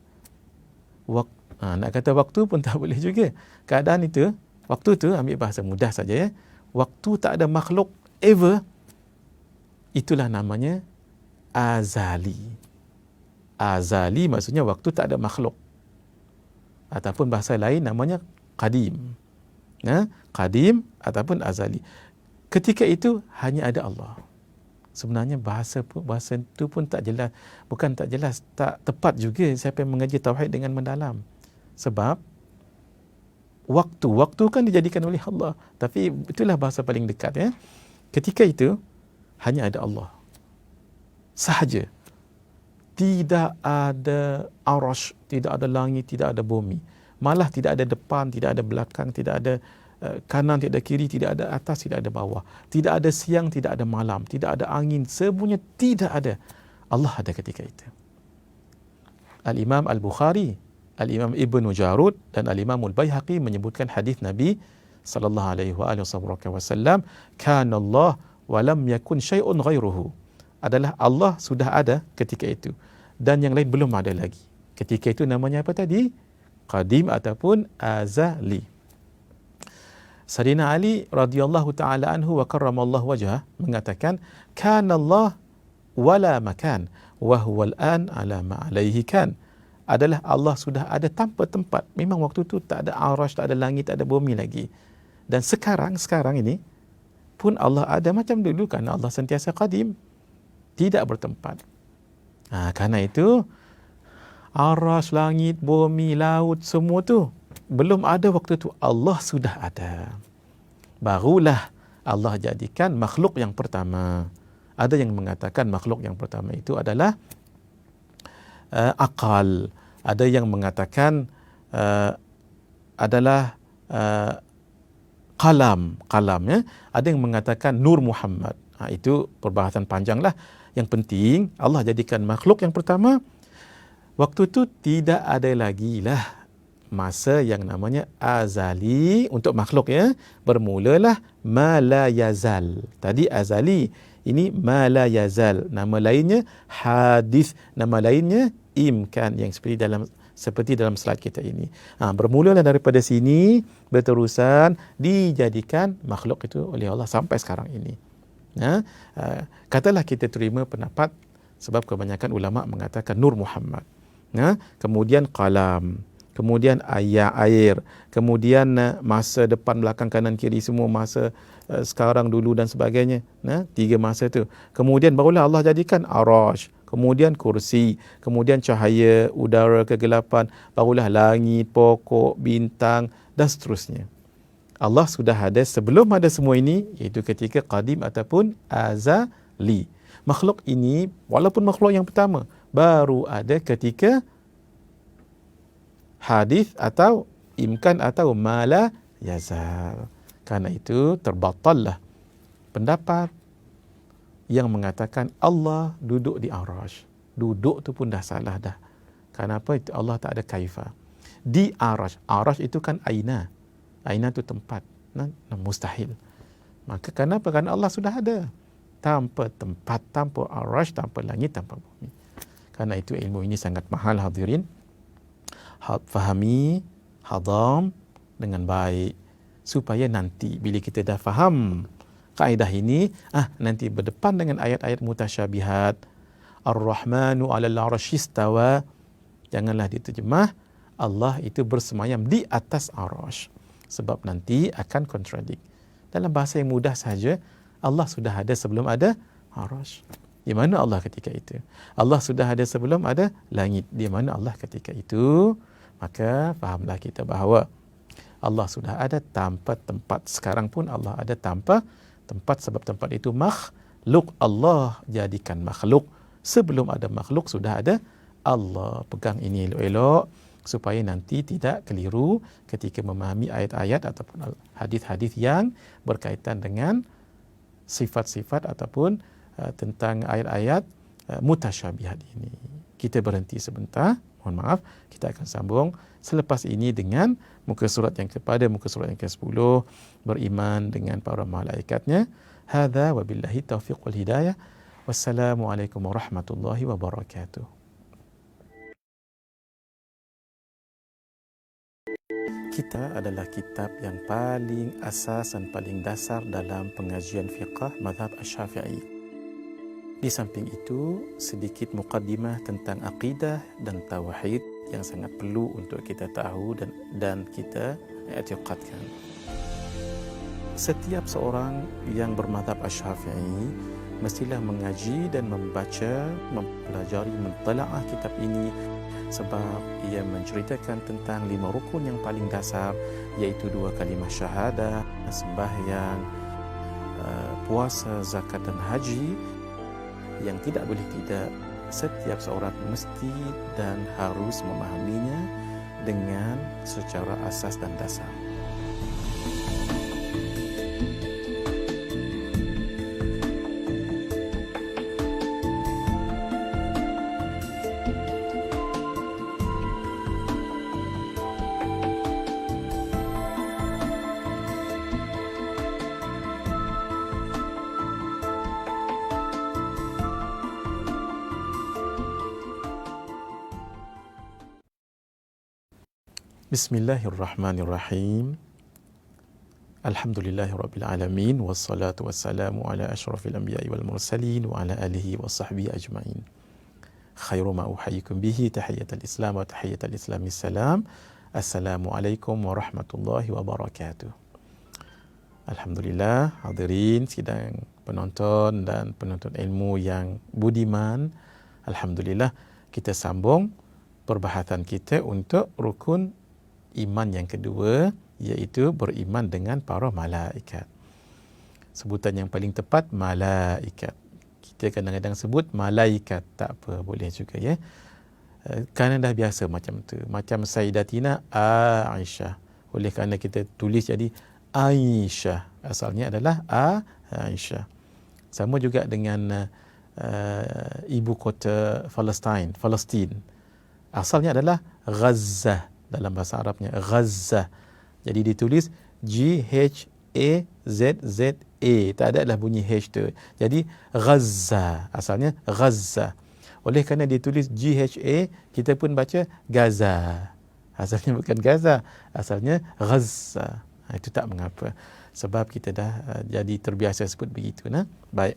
Nak kata waktu pun tak boleh juga. Keadaan itu, waktu tu ambil bahasa mudah saja ya. Waktu tak ada makhluk ever, itulah namanya azali. Azali maksudnya waktu tak ada makhluk. Ataupun bahasa lain namanya qadim. Qadim ataupun azali. Ketika itu hanya ada Allah. Sebenarnya bahasa itu pun tak jelas. Bukan tak jelas, tak tepat juga siapa yang mengaji tauhid dengan mendalam. Sebab waktu kan dijadikan oleh Allah. Tapi itulah bahasa paling dekat ya. Ketika itu hanya ada Allah sahaja. Tidak ada arash, tidak ada langit, tidak ada bumi. Malah tidak ada depan, tidak ada belakang, tidak ada kanan, tidak ada kiri, tidak ada atas, tidak ada bawah. Tidak ada siang, tidak ada malam, tidak ada angin, semuanya tidak ada. Allah ada ketika itu. Al-Imam Al-Bukhari, Al-Imam Ibn Jarud dan Al-Imam Al-Bayhaqi menyebutkan hadis Nabi sallallahu alaihi wasallam, kana Allah wa lam yakun syai'un ghairuhu. Adalah Allah sudah ada ketika itu dan yang lain belum ada lagi. Ketika itu namanya apa tadi? Qadim ataupun azali. Sayyidina Ali radhiyallahu taala anhu wa karramallahu wajhah mengatakan, kana Allah wala makan wa huwa al-an ala ma alaihi kan. Adalah Allah sudah ada tanpa tempat. Memang waktu itu tak ada arash, tak ada langit, tak ada bumi lagi. Dan sekarang ini pun Allah ada macam dulu kerana Allah sentiasa qadim, tidak bertempat. Kerana itu arash, langit, bumi, laut, semua tu belum ada waktu tu. Allah sudah ada. Barulah Allah jadikan makhluk yang pertama. Ada yang mengatakan makhluk yang pertama itu adalah akal. Ada yang mengatakan adalah qalam ya. Ada yang mengatakan Nur Muhammad. Itu perbahasan panjang lah. Yang penting Allah jadikan makhluk yang pertama. Waktu itu tidak ada lagi lah masa yang namanya azali untuk makhluk ya, bermulalah ma la yazal. Tadi azali, ini ma la yazal. Nama lainnya hadis, nama lainnya imkan, yang seperti dalam slide kita ini. Bermulalah daripada sini, berterusan dijadikan makhluk itu oleh Allah sampai sekarang ini. Katalah kita terima pendapat, sebab kebanyakan ulama mengatakan Nur Muhammad. Kemudian qalam, kemudian air, kemudian masa depan, belakang, kanan, kiri, semua masa, sekarang, dulu dan sebagainya. 3 masa tu. Kemudian barulah Allah jadikan arash, kemudian kursi, kemudian cahaya, udara, kegelapan, barulah langit, pokok, bintang dan seterusnya. Allah sudah ada sebelum ada semua ini, iaitu ketika qadim ataupun azali. Makhluk ini, walaupun makhluk yang pertama, baru ada ketika hadis atau imkan atau mala yazal. Karena itu terbatallah pendapat yang mengatakan Allah duduk di arash. Duduk tu pun dah salah dah. Kenapa? Itu Allah tak ada kaifa. Di arash. Arash itu kan aina. Aina tu tempat. Mustahil. Maka kenapa? Kerana Allah sudah ada. Tanpa tempat, tanpa arash, tanpa langit, tanpa bumi. Karena itu ilmu ini sangat mahal hadirin. Fahami, hadam dengan baik. Supaya nanti bila kita dah faham kaedah ini, nanti berdepan dengan ayat-ayat mutasyabihat. Ar-Rahmanu 'alal 'arsy istawa. Janganlah diterjemah Allah itu bersemayam di atas arash. Sebab nanti akan kontradik. Dalam bahasa yang mudah saja, Allah sudah ada sebelum ada arash. Di mana Allah ketika itu? Allah sudah ada sebelum ada langit. Di mana Allah ketika itu? Maka fahamlah kita bahawa Allah sudah ada tanpa tempat. Sekarang pun Allah ada tanpa tempat, sebab tempat itu makhluk. Allah jadikan makhluk. Sebelum ada makhluk sudah ada Allah. Pegang ini elok-elok supaya nanti tidak keliru ketika memahami ayat-ayat ataupun hadis-hadis yang berkaitan dengan sifat-sifat ataupun tentang ayat-ayat mutasyabihat ini. Kita berhenti sebentar, mohon maaf, kita akan sambung selepas ini dengan muka surat yang ke-10, beriman dengan para malaikatnya. Hadza wabillahi taufiq wal hidayah. Wassalamualaikum warahmatullahi wabarakatuh. Kita adalah kitab yang paling asas dan paling dasar dalam pengajian fiqh mazhab Asy-Syafi'i. Di samping itu, sedikit muqaddimah tentang akidah dan tauhid yang sangat perlu untuk kita tahu dan kita i'tiqadkan. Setiap seorang yang bermazhab Asy-Syafi'i mestilah mengaji dan membaca, mempelajari, mentelaah kitab ini, sebab ia menceritakan tentang 5 rukun yang paling dasar, iaitu 2 kalimah syahadah, sembahyang, puasa, zakat dan haji, yang tidak boleh tidak setiap seorang mesti dan harus memahaminya dengan secara asas dan dasar. Bismillahirrahmanirrahim. Alhamdulillahirabbil alamin, wassalatu wassalamu ala asyrafil anbiya'i wal mursalin wa ala alihi wa sahbihi ajmain. Khairu ma uhayyikum bihi tahiyatul Islam wa tahiyatul Islami salam. Assalamualaikum warahmatullahi wabarakatuh. Alhamdulillah, hadirin sidang penonton dan penuntut ilmu yang budiman. Alhamdulillah, kita sambung perbahasan kita untuk rukun iman yang kedua, iaitu beriman dengan para malaikat. Sebutan yang paling tepat malaikat. Kita kadang-kadang sebut malaikat, tak apa, boleh juga ya. Kerana dah biasa macam tu. Macam Sayyidatina Aisyah. Oleh kerana kita tulis jadi Aisyah. Asalnya adalah Aisyah. Sama juga dengan ibu kota Palestin. Asalnya adalah Gaza. dalam bahasa Arabnya Ghazza. Jadi ditulis G-H-A-Z-Z-A, tak ada lah bunyi H tu. Jadi Ghazza, asalnya Ghazza. Oleh kerana ditulis G-H-A, kita pun baca Gaza. Asalnya bukan Gaza, asalnya Ghazza. Itu tak mengapa, sebab kita dah jadi terbiasa sebut begitu. Baik.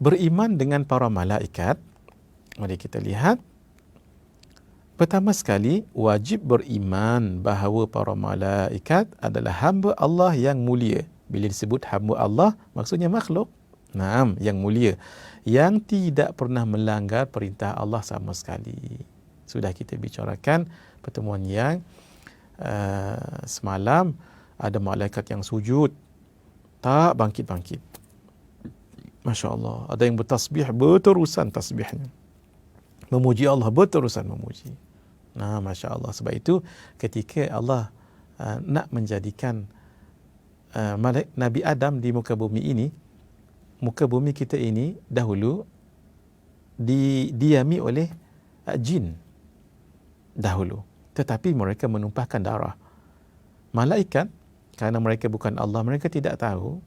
Beriman dengan para malaikat, mari kita lihat. Pertama sekali, wajib beriman bahawa para malaikat adalah hamba Allah yang mulia. Bila disebut hamba Allah, maksudnya makhluk. Naam, yang mulia. Yang tidak pernah melanggar perintah Allah sama sekali. Sudah kita bicarakan pertemuan yang semalam, ada malaikat yang sujud, tak bangkit-bangkit. Masya Allah. Ada yang bertasbih, berterusan tasbihnya. Memuji Allah, berterusan memuji. Masya Allah. Sebab itu ketika Allah nak menjadikan Nabi Adam di muka bumi ini, muka bumi kita ini dahulu didiami oleh jin dahulu, tetapi mereka menumpahkan darah. Malaikat, kerana mereka bukan Allah, mereka tidak tahu,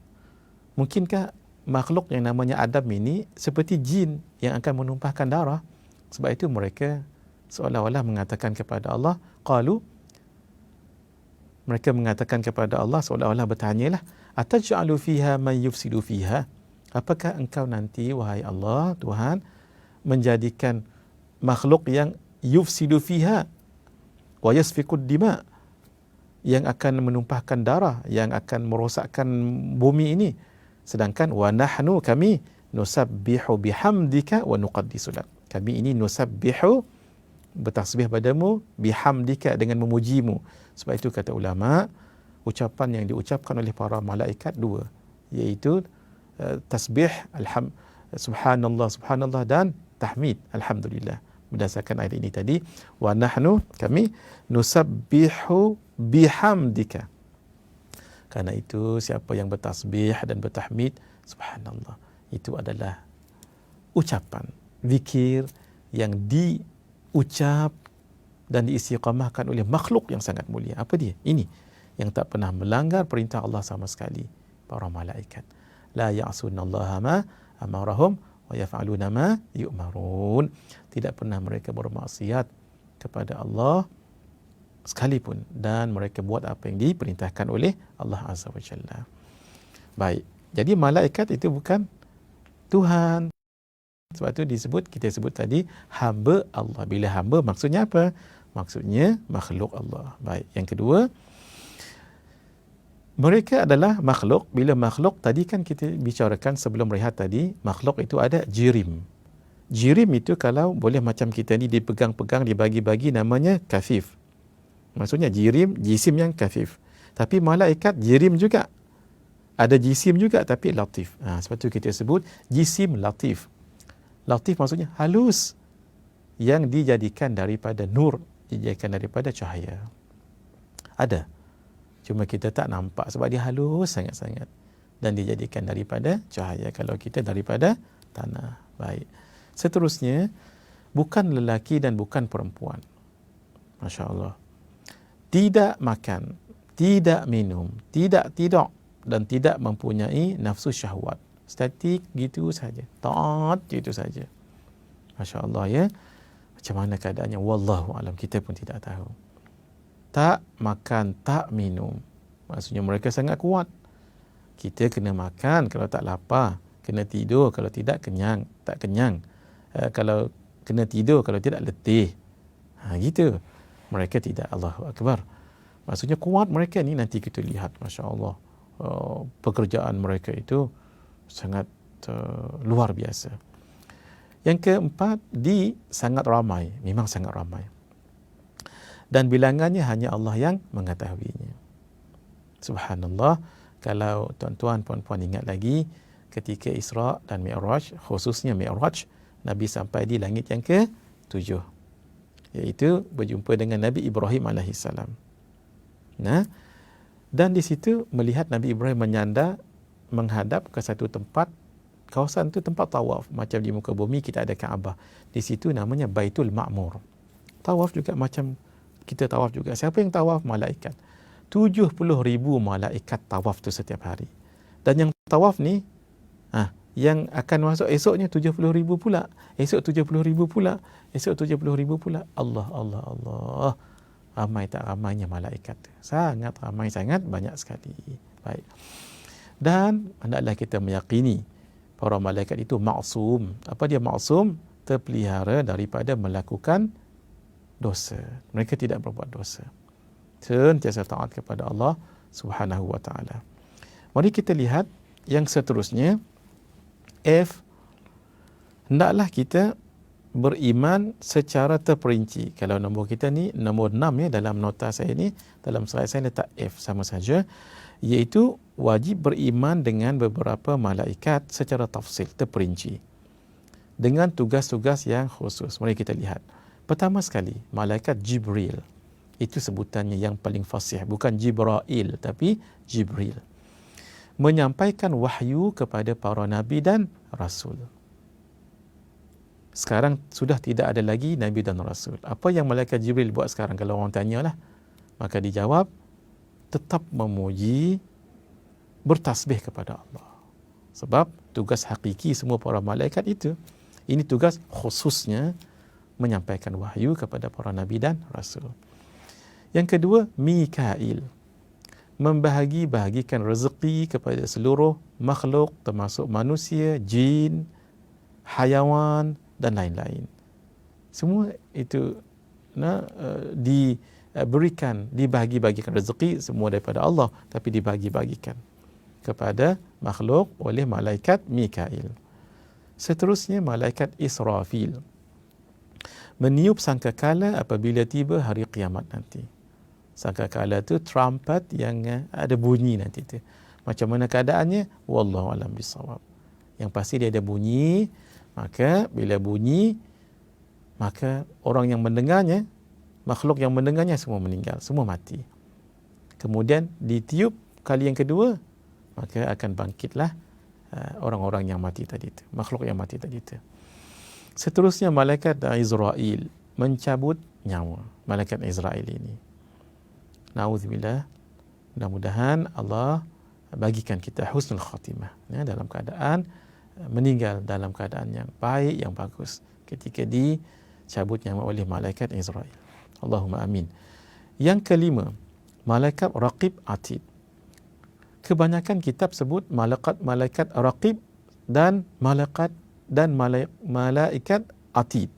mungkinkah makhluk yang namanya Adam ini seperti jin yang akan menumpahkan darah. Sebab itu mereka seolah-olah mengatakan kepada Allah, mereka mengatakan kepada Allah, seolah-olah bertanyalah, ataj'alu fiha man yufsidu fiha, apakah engkau nanti, wahai Allah, Tuhan, menjadikan makhluk yang yufsidu fiha wa yasfikud dima, yang akan menumpahkan darah, yang akan merosakkan bumi ini, sedangkan wa nahnu, kami, nusabbihu bihamdika wa nuqaddisu lak, kami ini nusabbihu, bertasbih padamu, bihamdika, dengan memujimu. Sebab itu kata ulama, ucapan yang diucapkan oleh para malaikat dua, iaitu tasbih subhanallah, subhanallah, dan tahmid, alhamdulillah. Berdasarkan ayat ini tadi, wa nahnu, kami, nusabbihu bihamdika. Karena itu siapa yang bertasbih dan bertahmid, subhanallah, itu adalah ucapan, zikir yang diucap dan diistiqamahkan oleh makhluk yang sangat mulia. Apa dia? Ini yang tak pernah melanggar perintah Allah sama sekali, para malaikat. La ya'sunallaha ma amarahum wa yaf'aluna ma yu'marun. Tidak pernah mereka bermaksiat kepada Allah sekalipun, dan mereka buat apa yang diperintahkan oleh Allah Azza wa Jalla. Baik. Jadi malaikat itu bukan Tuhan. Sebab itu kita sebut tadi hamba Allah. Bila hamba, maksudnya apa? Maksudnya makhluk Allah. Baik. Yang kedua, mereka adalah makhluk. Bila makhluk, tadi kan kita bicarakan sebelum rehat tadi, makhluk itu ada jirim. Jirim itu kalau boleh macam kita ni dipegang-pegang, dibagi-bagi, namanya kafif. Maksudnya jirim, jisim yang kafif. Tapi malaikat jirim juga. Ada jisim juga tapi latif. Sebab itu kita sebut jisim latif. Latif maksudnya halus, yang dijadikan daripada nur, dijadikan daripada cahaya. Ada. Cuma kita tak nampak sebab dia halus sangat-sangat. Dan dijadikan daripada cahaya. Kalau kita daripada tanah. Baik. Seterusnya, bukan lelaki dan bukan perempuan. Masya Allah. Tidak makan, tidak minum, tidak tidur, dan tidak mempunyai nafsu syahwat. Statik gitu saja, taat gitu saja. Masya Allah, ya. Macam mana keadaannya? Wallahu alam, kita pun tidak tahu. Tak makan, tak minum, maksudnya mereka sangat kuat. Kita kena makan kalau tak lapar, kena tidur kalau tidak kenyang, tak kenyang. Kalau kena tidur, kalau tidak letih. Gitu. Mereka tidak. Allahu Akbar. Maksudnya kuat mereka ni. Nanti kita lihat, Masya Allah, pekerjaan mereka itu sangat luar biasa. Yang keempat, sangat ramai. Memang sangat ramai. Dan bilangannya hanya Allah yang mengetahuinya. Subhanallah. Kalau tuan-tuan, puan-puan ingat lagi, ketika Isra dan Mi'raj, khususnya Mi'raj, Nabi sampai di langit yang ke-7, iaitu berjumpa dengan Nabi Ibrahim AS. Dan di situ melihat Nabi Ibrahim menyandar menghadap ke satu tempat, kawasan itu tempat tawaf. Macam di muka bumi kita ada Kaabah. Di situ namanya Baitul Ma'mur. Tawaf juga macam kita tawaf juga. Siapa yang tawaf? Malaikat. 70,000 malaikat tawaf tu setiap hari. Dan yang tawaf ni, yang akan masuk esoknya 70,000 pula. Esok 70,000 pula. Esok 70,000 pula. Allah, Allah, Allah. Ramai tak ramainya malaikat. Sangat ramai, sangat banyak sekali. Baik. Dan hendaklah kita meyakini para malaikat itu maksum. Apa dia maksum? Terpelihara daripada melakukan dosa. Mereka tidak berbuat dosa. Sentiasa taat kepada Allah Subhanahu wa taala. Mari kita lihat yang seterusnya. F, hendaklah kita beriman secara terperinci. Kalau nombor kita ni nombor 6 ya, dalam nota saya ni, dalam slide saya letak F sama saja, iaitu wajib beriman dengan beberapa malaikat secara tafsil, terperinci, dengan tugas-tugas yang khusus. Mari kita lihat. Pertama sekali, malaikat Jibril. Itu sebutannya yang paling fasih, bukan Jibrail tapi Jibril. Menyampaikan wahyu kepada para nabi dan rasul. Sekarang sudah tidak ada lagi nabi dan rasul. Apa yang malaikat Jibril buat sekarang kalau orang tanyalah? Maka dijawab, tetap memuji, bertasbih kepada Allah. Sebab tugas hakiki semua para malaikat itu, ini tugas khususnya menyampaikan wahyu kepada para nabi dan rasul. Yang kedua, Mikail. Membahagi-bahagikan rezeki kepada seluruh makhluk termasuk manusia, jin, hayawan dan lain-lain. Semua itu diberikan, dibahagi-bagikan rezeki semua daripada Allah, tapi dibahagi-bagikan kepada makhluk oleh malaikat Mikail. Seterusnya malaikat Israfil. Meniup sangkakala apabila tiba hari kiamat nanti. Sangkakala tu trumpet yang ada bunyi nanti tu. Macam mana keadaannya? Wallahu a'lam bissawab. Yang pasti dia ada bunyi, maka bila bunyi, maka orang yang mendengarnya, makhluk yang mendengarnya semua meninggal, semua mati. Kemudian ditiup kali yang kedua, maka akan bangkitlah orang-orang yang mati tadi itu, makhluk yang mati tadi itu. Seterusnya malaikat Israel, mencabut nyawa. Malaikat Israel ini, na'udzubillah, mudah-mudahan Allah bagikan kita husnul khatimah, ya, dalam keadaan meninggal dalam keadaan yang baik, yang bagus ketika dicabut nyawa oleh malaikat Israel. Allahumma amin. Yang kelima, malaikat Raqib Atid. Kebanyakan kitab sebut malaikat Raqib dan malaikat Atid.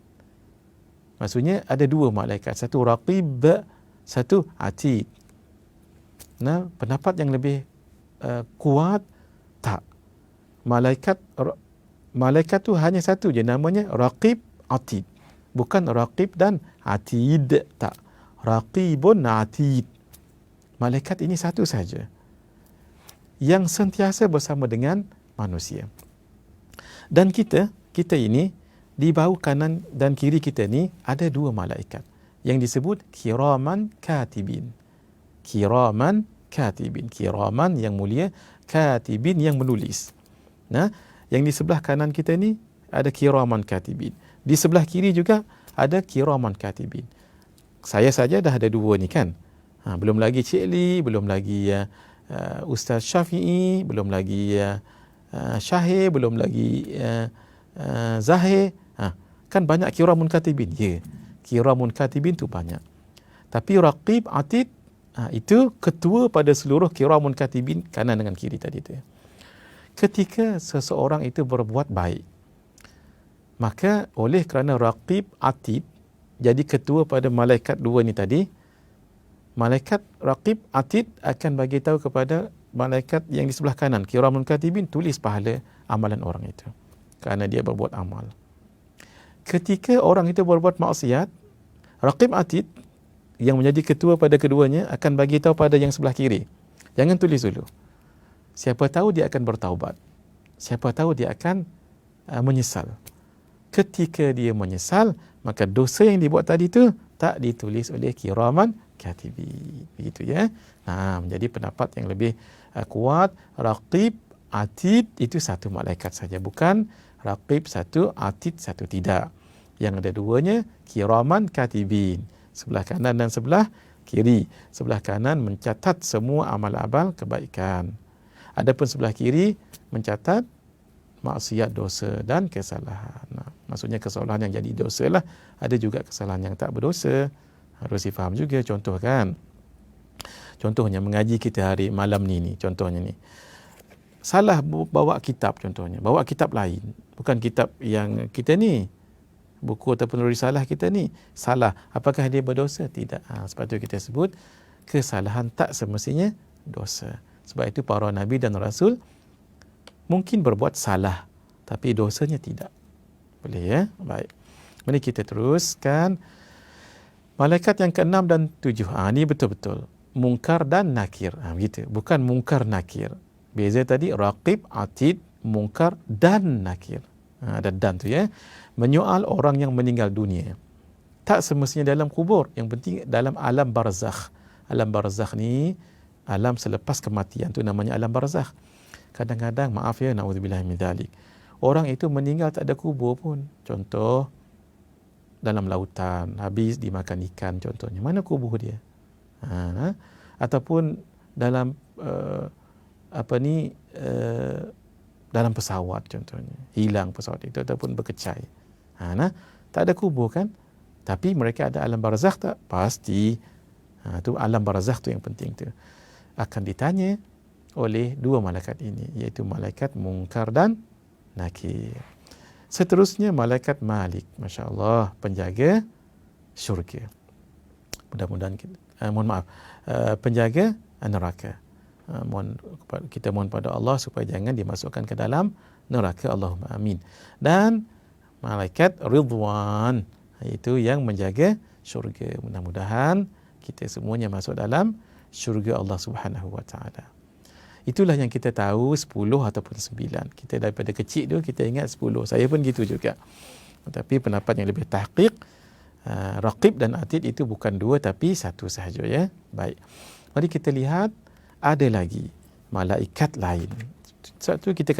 Maksudnya ada dua malaikat, satu Raqib, satu Atid. Nah, pendapat yang lebih kuat, tak. Malaikat tu hanya satu je, namanya Raqib Atid. Bukan Raqib dan Atid, tak. Raqibun Atid. Malaikat ini satu saja, yang sentiasa bersama dengan manusia. Dan kita ini di bahu kanan dan kiri kita ni ada dua malaikat yang disebut kiraman katibin. Kiraman katibin, kiraman yang mulia, katibin yang menulis. Nah, yang di sebelah kanan kita ni ada kiraman katibin. Di sebelah kiri juga ada kiraman katibin. Saya saja dah ada dua ni kan. Belum lagi Cik Li, belum lagi Ustaz Syafi'i, belum lagi Syahir, belum lagi Zahir. Kan banyak kiramun katibin. Ya, kiramun katibin tu banyak. Tapi Raqib Atid itu ketua pada seluruh kiramun katibin kanan dengan kiri tadi tu. Ketika seseorang itu berbuat baik, maka oleh kerana Raqib Atid jadi ketua pada malaikat dua ni tadi, malaikat Raqib Atid akan bagi tahu kepada malaikat yang di sebelah kanan, kiramun katibin, tulis pahala amalan orang itu kerana dia berbuat amal. Ketika orang itu berbuat maksiat, Raqib Atid yang menjadi ketua pada keduanya akan bagi tahu pada yang sebelah kiri, jangan tulis dulu. Siapa tahu dia akan bertaubat. Siapa tahu dia akan menyesal. Ketika dia menyesal, maka dosa yang dibuat tadi tu tak ditulis oleh kiraman katibin. Begitu ya. Menjadi pendapat yang lebih kuat, Raqib Atid itu satu malaikat saja, bukan Raqib satu, Atid satu, tidak. Yang ada duanya, kiraman katibin. Sebelah kanan dan sebelah kiri. Sebelah kanan mencatat semua amal-amal kebaikan. Adapun sebelah kiri mencatat maksiat, dosa dan kesalahan. Maksudnya kesalahan yang jadi dosa lah. Ada juga kesalahan yang tak berdosa. Harus difaham juga. Contoh kan. Contohnya mengaji kita hari malam ni. Contohnya ni. Salah bawa kitab contohnya. Bawa kitab lain. Bukan kitab yang kita ni. Buku ataupun risalah kita ni. Salah. Apakah dia berdosa? Tidak. Sebab itu kita sebut kesalahan tak semestinya dosa. Sebab itu para Nabi dan Rasul mungkin berbuat salah. Tapi dosanya tidak. Boleh ya? Baik. Mari kita teruskan. Malaikat yang ke-6 dan 7. Ini betul-betul. Munkar dan nakir. Begitu. Bukan munkar nakir. Beza tadi raqib, atid, munkar dan nakir. Ada dan tu ya. Menyoal orang yang meninggal dunia. Tak semestinya dalam kubur. Yang penting dalam alam barzakh. Alam barzakh ni, alam selepas kematian tu namanya alam barzakh. Kadang-kadang, maaf ya, na'udzubillah min dzalik. Orang itu meninggal tak ada kubur pun. Contoh, dalam lautan, habis dimakan ikan contohnya. Mana kubur dia? Ataupun dalam dalam pesawat contohnya. Hilang pesawat itu ataupun berkecai. Tak ada kubur kan? Tapi mereka ada alam barzakh tak? Pasti. Tu alam barzakh tu yang penting tu. Akan ditanya oleh dua malaikat ini, iaitu malaikat munkar dan nakir. Seterusnya malaikat Malik, masya-Allah, penjaga syurga. Mudah-mudahan penjaga neraka. Kita mohon pada Allah supaya jangan dimasukkan ke dalam neraka. Allahumma amin. Dan malaikat Ridwan, iaitu yang menjaga syurga. Mudah-mudahan kita semuanya masuk dalam syurga Allah Subhanahu wa taala. Itulah yang kita tahu 10 ataupun 9. Kita daripada kecil tu kita ingat 10. Saya pun gitu juga. Tapi pendapat yang lebih tahqiq, raqib dan atid itu bukan 2 tapi 1 sahaja ya. Baik. Mari kita lihat ada lagi malaikat lain. Satu kita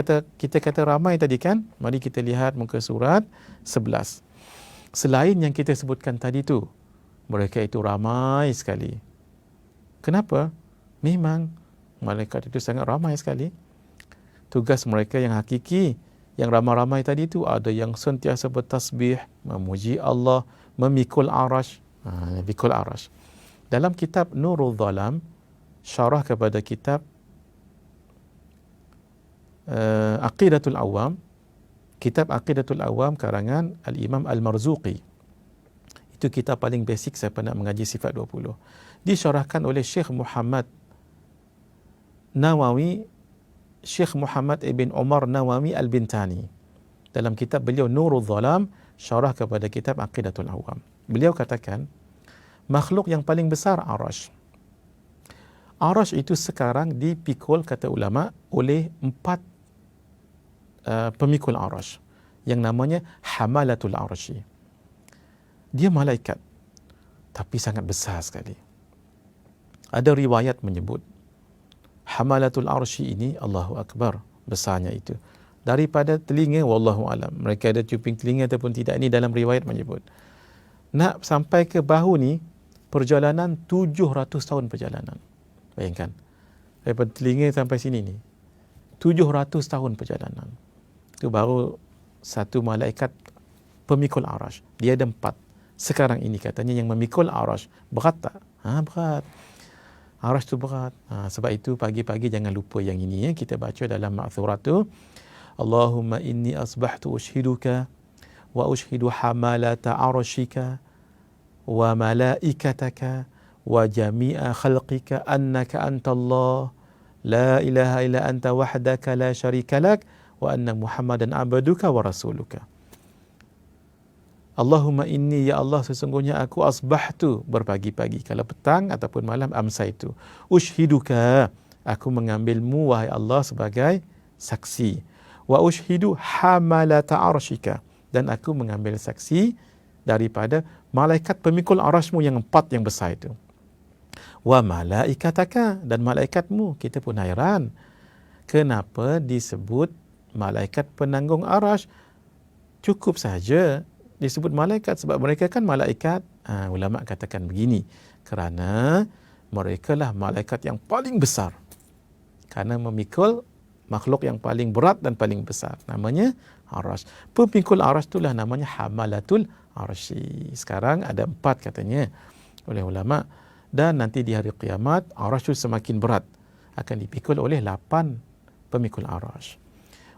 kata ramai tadi kan? Mari kita lihat muka surat 11. Selain yang kita sebutkan tadi tu, mereka itu ramai sekali. Kenapa? Memang malaikat itu sangat ramai sekali. Tugas mereka yang hakiki, yang ramai-ramai tadi itu, ada yang sentiasa bertasbih, memuji Allah, memikul arash. Memikul arash. Dalam kitab Nurul Zalam, syarah kepada kitab Aqidatul Awam, kitab Aqidatul Awam karangan Al-Imam Al-Marzuqi. Itu kitab paling basic saya pernah mengaji sifat 20. Disyarahkan oleh Syekh Muhammad Nawawi, Syekh Muhammad ibn Umar Nawawi Al-Bintani. Dalam kitab beliau Nurul Zalam, syarah kepada kitab Aqidatul Awam. Beliau katakan, makhluk yang paling besar Arash. Arash itu sekarang dipikul, kata ulama, oleh 4 pemikul Arash yang namanya Hamalatul Arshi. Dia malaikat, tapi sangat besar sekali. Ada riwayat menyebut Hamalatul Arshi ini, Allahu Akbar, besarnya itu. Daripada telinga, wallahu alam. Mereka ada cuping telinga ataupun tidak, ini dalam riwayat menyebut. Nak sampai ke bahu ni, perjalanan 700 tahun perjalanan. Bayangkan. Daripada telinga sampai sini ni. 700 tahun perjalanan. Itu baru satu malaikat pemikul arash. Dia ada 4. Sekarang ini katanya yang memikul arash. Berat tak? Berat. Arash tu berat. Sebab itu pagi-pagi jangan lupa yang ini ya. Kita baca dalam ma'thurat tu. Allahumma inni asbahtu ushiduka wa ushidu hamalata arshika wa malaikataka wa jami'a khalqika annaka antallah la ilaha illa anta wahdaka la syarika lak wa anna Muhammadan abduka wa rasuluka. Allahumma inni, ya Allah, sesungguhnya aku asbahtu, berpagi-pagi, kalau petang ataupun malam, amsaitu, ushiduka, aku mengambilmu wahai Allah sebagai saksi, wa ushidu hamalata arshika, dan aku mengambil saksi daripada malaikat pemikul arashmu yang 4 yang besar itu, wa malaikataka, dan malaikatmu. Kita pun hairan kenapa disebut malaikat penanggung arash. Cukup saja disebut malaikat? Sebab mereka kan malaikat. Ulama katakan begini, kerana mereka lah malaikat yang paling besar. Karena memikul makhluk yang paling berat dan paling besar. Namanya Arash. Pemikul Arash itulah namanya Hamalatul Arsy. Sekarang ada 4 katanya oleh ulama. Dan nanti di hari kiamat Arash itu semakin berat. Akan dipikul oleh 8 pemikul Arash.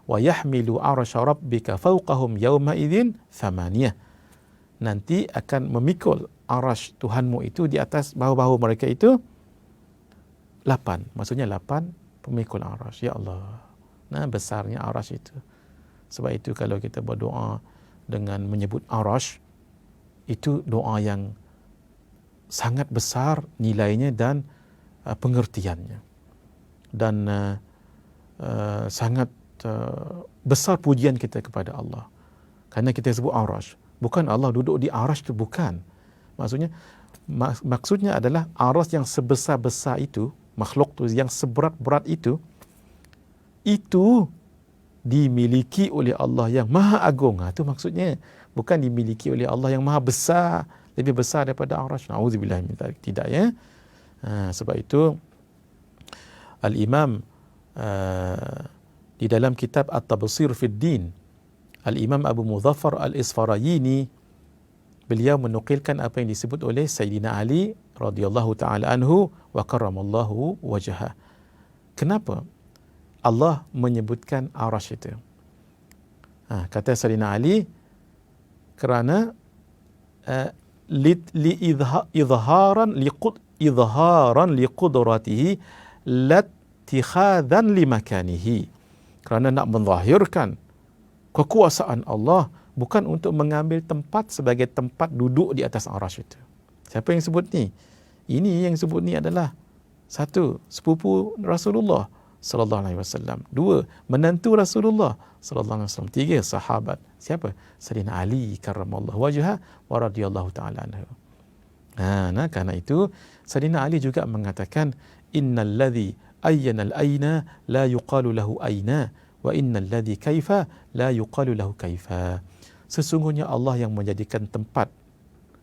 Wa yahmilu arasha rabbika fawqahum yawma idzin 8. Nanti akan memikul Arash Tuhanmu itu di atas bahu-bahu mereka itu 8. Maksudnya 8 pemikul Arash. Ya Allah. Nah, besarnya Arash itu. Sebab itu kalau kita berdoa dengan menyebut Arash, itu doa yang sangat besar nilainya dan pengertiannya. Dan sangat besar pujian kita kepada Allah. Kerana kita sebut Arash. Bukan Allah duduk di Arash itu, bukan. Maksudnya adalah Arash yang sebesar-besar itu, makhluk tu yang seberat-berat itu dimiliki oleh Allah yang Maha Agung. Itu maksudnya. Bukan dimiliki oleh Allah yang Maha Besar, lebih besar daripada Arash. Na'udzubillah min dzalik. Tidak, ya. Sebab itu Al-Imam di dalam kitab At-Tabsir fid Din, Al-Imam Abu Muzaffar Al-Isfarayini, beliau menukilkan apa yang disebut oleh Sayyidina Ali radhiyallahu ta'ala anhu wa karramallahu wajhah. Kenapa Allah menyebutkan Arash itu? Kata Sayyidina Ali, kerana idharan liqudratihi lattikhadhan limakanihi. Kerana nak menzahirkan kekuasaan Allah, bukan untuk mengambil tempat sebagai tempat duduk di atas Arash itu. Siapa yang sebut ni? Ini yang sebut ni adalah 1, sepupu Rasulullah sallallahu alaihi wasallam. 2, menantu Rasulullah sallallahu alaihi wasallam. 3, sahabat. Siapa? Sayyidina Ali karramallahu wajhah wa radhiyallahu ta'ala anhu. Karena itu Sayyidina Ali juga mengatakan, innal ladzi ayyana al-ayna la yuqalu lahu ayna wa innal ladzi kaifa la yuqalu lahu kaifa. Sesungguhnya Allah yang menjadikan tempat.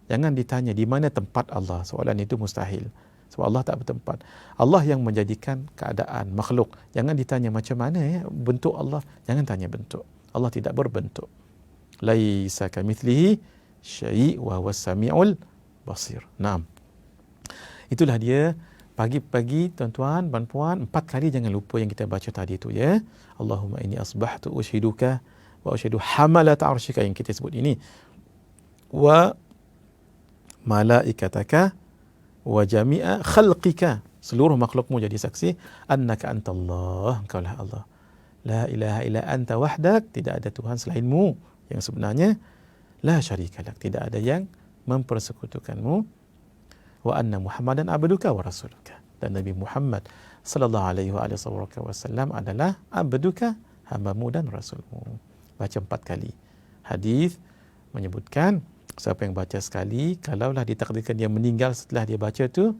Jangan ditanya di mana tempat Allah. Soalan itu mustahil. Sebab Allah tak bertempat. Allah yang menjadikan keadaan makhluk. Jangan ditanya macam mana bentuk Allah. Jangan tanya bentuk. Allah tidak berbentuk. Laisa kamitslihi syai' wa huwas samiul basir. Naam. Itulah dia. Pagi-pagi tuan-tuan dan puan, 4 kali jangan lupa yang kita baca tadi itu, ya. Allahumma inni asbahtu ushiduka wa ushidu hamalat arsyika, yang kita sebut ini, wa malaikataka wa jami'a khalqika, seluruh makhlukmu jadi saksi, annaka antallah, engkaulah Allah, la ilaha illa anta wahdak, tidak ada Tuhan selainmu yang sebenarnya, la syarika lak, tidak ada yang mempersekutukanmu, wa anna Muhammadan abduka wa rasuluka, dan Nabi Muhammad sallallahu alaihi wasallam adalah abduka, hambamu dan rasulmu. Baca 4 kali. Hadis menyebutkan siapa yang baca sekali, kalaulah ditakdirkan dia meninggal setelah dia baca tu,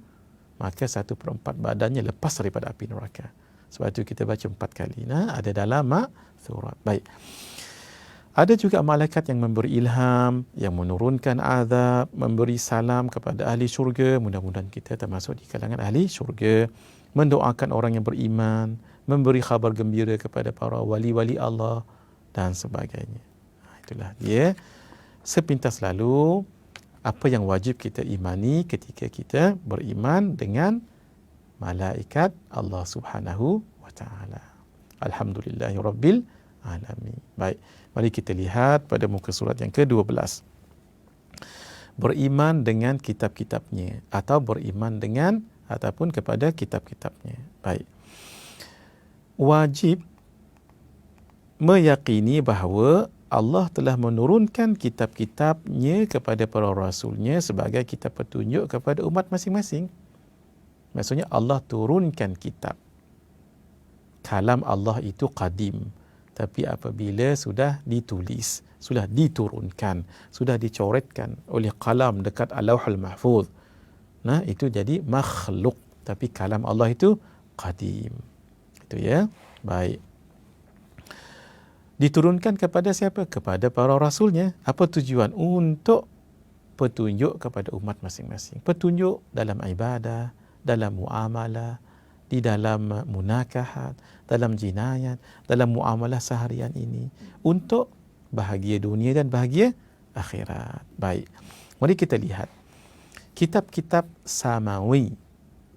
maka 1/4 badannya lepas daripada api neraka. Sebab itu kita baca 4 kali. Ada dalam surat. Baik. Ada juga malaikat yang memberi ilham, yang menurunkan azab, memberi salam kepada ahli syurga. Mudah-mudahan kita termasuk di kalangan ahli syurga. Mendoakan orang yang beriman, memberi khabar gembira kepada para wali-wali Allah dan sebagainya. Itulah dia. Sepintas lalu, apa yang wajib kita imani ketika kita beriman dengan malaikat Allah Subhanahu wa ta'ala. Alhamdulillahi Rabbil Alamin. Baik. Mari kita lihat pada muka surat yang ke-12. Beriman dengan kitab-kitabnya, atau beriman dengan ataupun kepada kitab-kitabnya. Baik. Wajib meyakini bahawa Allah telah menurunkan kitab-kitabnya kepada para rasulnya sebagai kitab petunjuk kepada umat masing-masing. Maksudnya Allah turunkan kitab. Kalam Allah itu qadim. Tapi apabila sudah ditulis, sudah diturunkan, sudah dicoretkan oleh kalam dekat Al-Lauhul Mahfuz, itu jadi makhluk. Tapi kalam Allah itu qadim. Itu, ya. Baik. Diturunkan kepada siapa? Kepada para rasulnya. Apa tujuan? Untuk petunjuk kepada umat masing-masing. Petunjuk dalam ibadah, dalam muamalah, di dalam munakahat, dalam jinayat, dalam muamalah seharian ini. Untuk bahagia dunia dan bahagia akhirat. Baik. Mari kita lihat. Kitab-kitab samawi.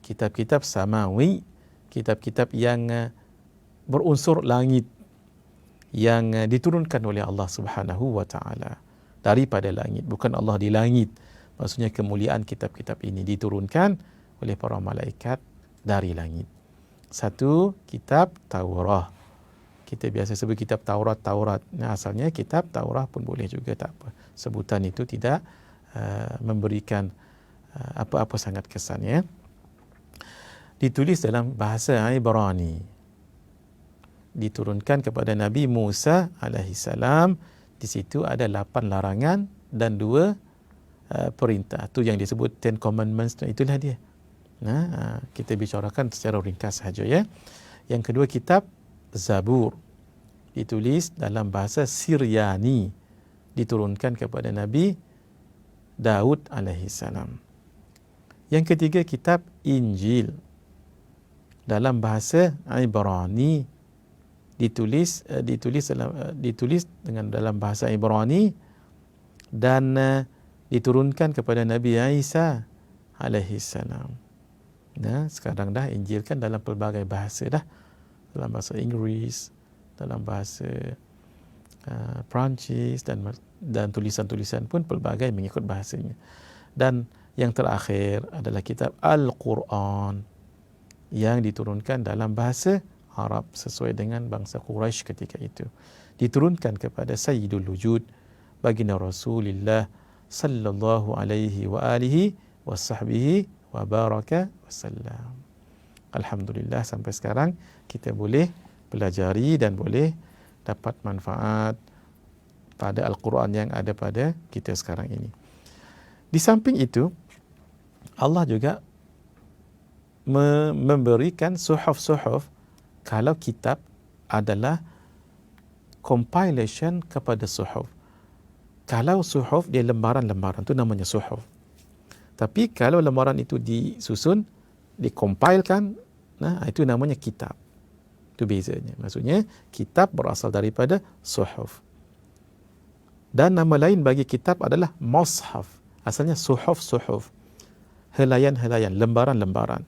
Kitab-kitab samawi. Kitab-kitab yang berunsur langit. Yang diturunkan oleh Allah Subhanahu wa taala daripada langit, bukan Allah di langit. Maksudnya kemuliaan kitab-kitab ini diturunkan oleh para malaikat dari langit. Satu, kitab Taurah. Kita biasa sebut kitab Taurat. Nah, asalnya kitab Taurah pun boleh juga, tak apa. Sebutan itu tidak memberikan apa-apa sangat kesan, ya. Ditulis dalam bahasa Ibrani. Diturunkan kepada Nabi Musa alaihissalam. Di situ ada 8 larangan dan 2 perintah. Itu yang disebut Ten Commandments. Itulah dia. Nah, kita bicarakan secara ringkas saja, ya. Yang kedua, kitab Zabur. Ditulis dalam bahasa Syriani. Diturunkan kepada Nabi Daud alaihissalam. Yang ketiga, kitab Injil. Dalam bahasa Ibrani. Ditulis dengan dalam bahasa Ibrani dan diturunkan kepada Nabi Isa alaihissalam. Nah, sekarang dah Injil kan dalam pelbagai bahasa dah. Dalam bahasa Inggeris, dalam bahasa Perancis dan tulisan-tulisan pun pelbagai mengikut bahasanya. Dan yang terakhir adalah kitab Al-Quran yang diturunkan dalam bahasa Arab sesuai dengan bangsa Quraisy ketika itu. Diturunkan kepada Sayyidul Wujud, baginda Rasulullah sallallahu alaihi wa alihi wa sahbihi wa baraka wasallam. Alhamdulillah, sampai sekarang kita boleh pelajari dan boleh dapat manfaat pada Al-Quran yang ada pada kita sekarang ini. Di samping itu, Allah juga memberikan suhuf-suhuf. Kalau kitab adalah compilation kepada suhuf. Kalau suhuf dia lembaran-lembaran, itu namanya suhuf. Tapi kalau lembaran itu disusun, dikompilekan, nah itu namanya kitab. Itu bezanya. Maksudnya kitab berasal daripada suhuf. Dan nama lain bagi kitab adalah mushaf. Asalnya suhuf-suhuf. Helaian-helaian, lembaran-lembaran.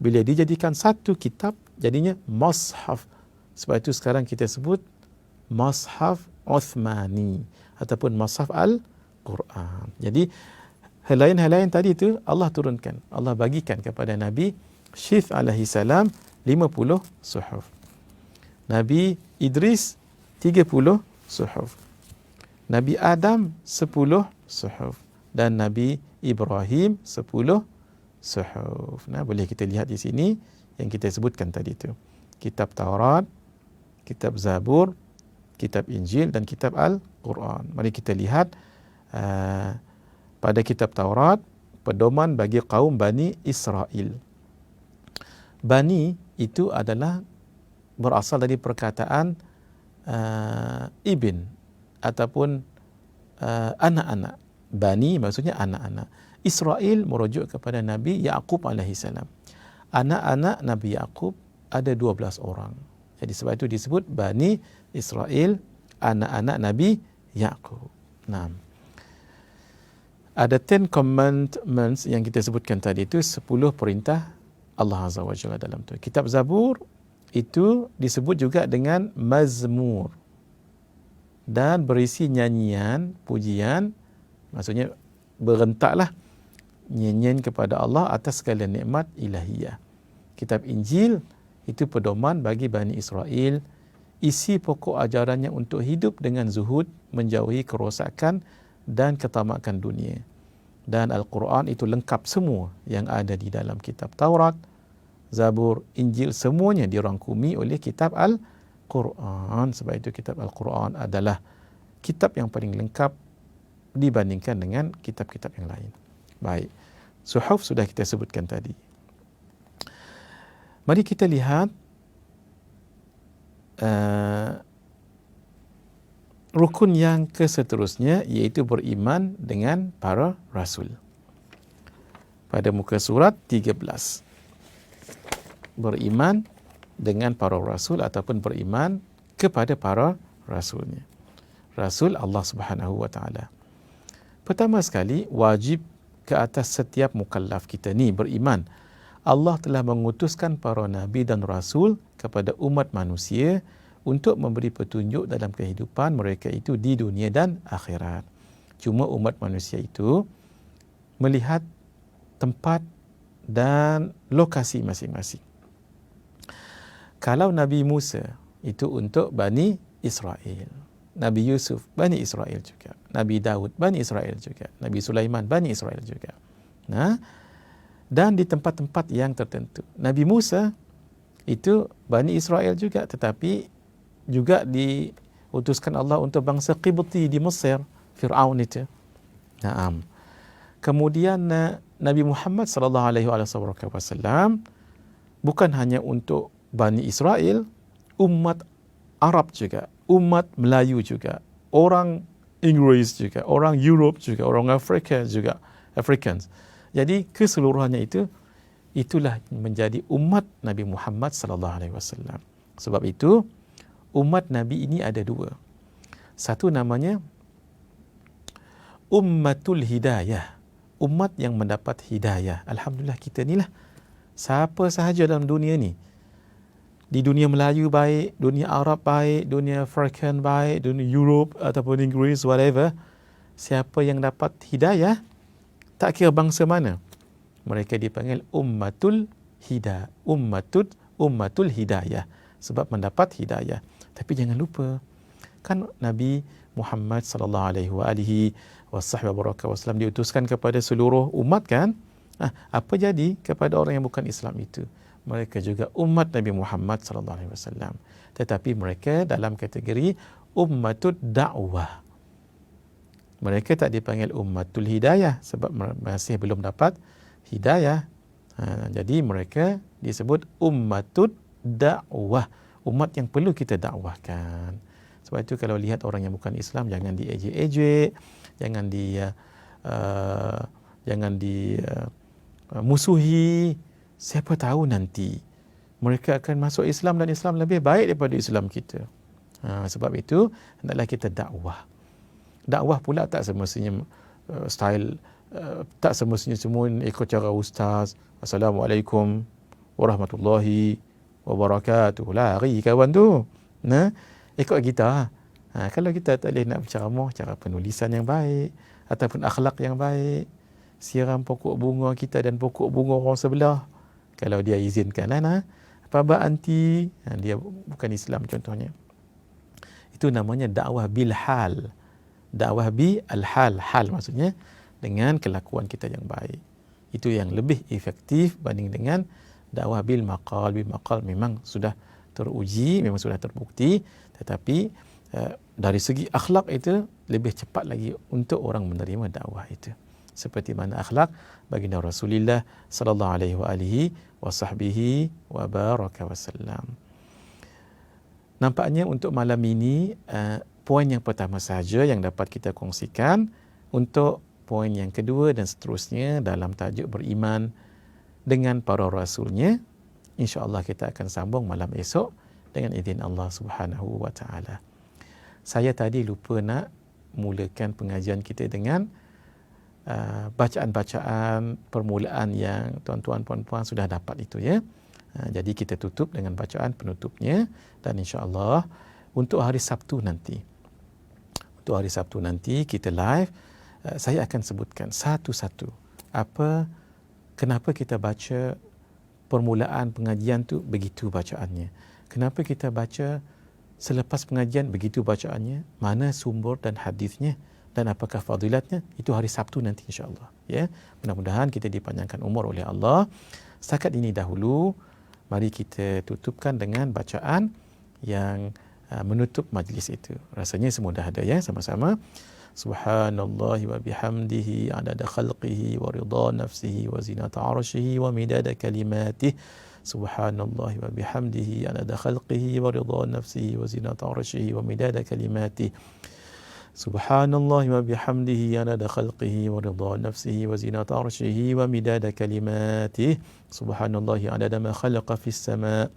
Bila dijadikan satu kitab, jadinya mushaf. Sebab itu sekarang kita sebut mushaf Uthmani ataupun mushaf Al-Quran. Jadi helaian-helaian tadi itu Allah turunkan. Allah bagikan kepada Nabi Syith alaihi salam 50 suhuf. Nabi Idris 30 suhuf. Nabi Adam 10 suhuf. Dan Nabi Ibrahim 10 suhuf. Nah, boleh kita lihat di sini yang kita sebutkan tadi itu. Kitab Taurat, kitab Zabur, kitab Injil dan kitab Al-Quran. Mari kita lihat pada kitab Taurat, pedoman bagi kaum Bani Israel. Bani itu adalah berasal dari perkataan ibn ataupun anak-anak. Bani maksudnya anak-anak. Israel merujuk kepada Nabi Yaqub alaihi salam. Anak-anak Nabi Yaqub ada 12 orang. Jadi sebab itu disebut Bani Israel, anak-anak Nabi Yaqub. Nah, ada 10 commandments yang kita sebutkan tadi itu, 10 perintah Allah Azza wa Jalla dalam tu. Kitab Zabur itu disebut juga dengan mazmur dan berisi nyanyian, pujian, maksudnya berentaklah nyanyian kepada Allah atas segala nikmat ilahiyah. Kitab Injil itu pedoman bagi Bani Israel, isi pokok ajarannya untuk hidup dengan zuhud, menjauhi kerosakan dan ketamakan dunia. Dan Al-Quran itu lengkap semua yang ada di dalam kitab Taurat, Zabur, Injil, semuanya dirangkumi oleh kitab Al-Quran. Sebab itu kitab Al-Quran adalah kitab yang paling lengkap dibandingkan dengan kitab-kitab yang lain. Baik, suhuf sudah kita sebutkan tadi. Mari kita lihat rukun yang keseterusnya iaitu beriman dengan para rasul. Pada muka surat 13. Beriman dengan para rasul ataupun beriman kepada para rasulnya. Rasul Allah Subhanahu wa taala. Pertama sekali, wajib ke atas setiap mukallaf kita ni beriman. Allah telah mengutuskan para nabi dan rasul kepada umat manusia untuk memberi petunjuk dalam kehidupan mereka itu di dunia dan akhirat. Cuma umat manusia itu melihat tempat dan lokasi masing-masing. Kalau Nabi Musa itu untuk Bani Israel, Nabi Yusuf Bani Israel juga, Nabi Daud Bani Israel juga, Nabi Sulaiman Bani Israel juga. Dan di tempat-tempat yang tertentu. Nabi Musa itu Bani Israel juga, tetapi juga diutuskan Allah untuk bangsa Qibti di Mesir, Fir'aun itu. Naam. Kemudian Nabi Muhammad sallallahu alaihi wasallam bukan hanya untuk Bani Israel, umat Arab juga, umat Melayu juga, orang Inggris juga, orang Europe juga, orang Afrika juga, Africans. Jadi keseluruhannya itulah menjadi umat Nabi Muhammad sallallahu alaihi wasallam. Sebab itu umat Nabi ini ada dua. Satu namanya Ummatul Hidayah, umat yang mendapat hidayah. Alhamdulillah kita ni lah. Siapa sahaja dalam dunia ni, di dunia Melayu baik, dunia Arab baik, dunia African baik, dunia Europe ataupun Inggeris, whatever, siapa yang dapat hidayah, tak kira bangsa mana, mereka dipanggil Ummatul Hidayah, Ummatul Hidayah, sebab mendapat hidayah. Tapi jangan lupa, kan Nabi Muhammad sallallahu alaihi wasallam diutuskan kepada seluruh umat kan? Apa jadi kepada orang yang bukan Islam itu? Mereka juga umat Nabi Muhammad sallallahu alaihi wasallam, tetapi mereka dalam kategori ummatud da'wah. Mereka tak dipanggil ummatul hidayah sebab masih belum dapat hidayah. Jadi mereka disebut ummatud da'wah, umat yang perlu kita dakwahkan. Sebab itu kalau lihat orang yang bukan Islam, jangan diejek-ejek, jangan musuhi. Siapa tahu nanti mereka akan masuk Islam dan Islam lebih baik daripada Islam kita. Sebab itu hendaklah kita dakwah. Dakwah pula tak semestinya tak semestinya semua ikut cara ustaz. Assalamualaikum warahmatullahi wabarakatuh. Lari kawan tu. Ikut kita. Kalau kita tak boleh nak berceramah, cara penulisan yang baik ataupun akhlak yang baik, siram pokok bunga kita dan pokok bunga orang sebelah, kalau dia izinkan lah. Apa anti, dia bukan Islam contohnya. Itu namanya dakwah bil hal. Dakwah bil hal. Hal maksudnya dengan kelakuan kita yang baik. Itu yang lebih efektif banding dengan dakwah bil maqal. Bil maqal memang sudah teruji, memang sudah terbukti, tetapi dari segi akhlak itu lebih cepat lagi untuk orang menerima dakwah itu. Seperti mana akhlak baginda Rasulullah sallallahu alaihi wa baraka wasallam. Nampaknya untuk malam ini poin yang pertama saja yang dapat kita kongsikan. Untuk poin yang kedua dan seterusnya dalam tajuk beriman dengan para rasulnya, insya-Allah kita akan sambung malam esok dengan izin Allah Subhanahu wa taala. Saya tadi lupa nak mulakan pengajian kita dengan bacaan-bacaan permulaan yang tuan-tuan puan-puan sudah dapat itu ya. Jadi kita tutup dengan bacaan penutupnya, dan insya-Allah untuk hari Sabtu nanti. Untuk hari Sabtu nanti kita live, saya akan sebutkan satu-satu kenapa kita baca permulaan pengajian tu begitu bacaannya. Kenapa kita baca selepas pengajian begitu bacaannya, mana sumber dan hadisnya, dan apakah fadilatnya, itu hari Sabtu nanti insya-Allah ya. Mudah-mudahan kita dipanjangkan umur oleh Allah. Setakat ini dahulu, mari kita tutupkan dengan bacaan yang menutup majlis itu. Rasanya semudah ada ya, sama-sama. Subhanallahi wa bihamdihi adada khalqihi wa ridha nafsihi wa zinata arshihi wa midada kalimatihi. Subhanallahi wa bihamdihi adada khalqihi wa ridha nafsihi wa zinata arshihi wa midada kalimatihi. Subhanallah wa bihamdihi adada khalqihi wa ridha nafsihi wa zinata arshihi wa midada kalimatihi. Subhanallahi adada ma khalaqa fis sama'.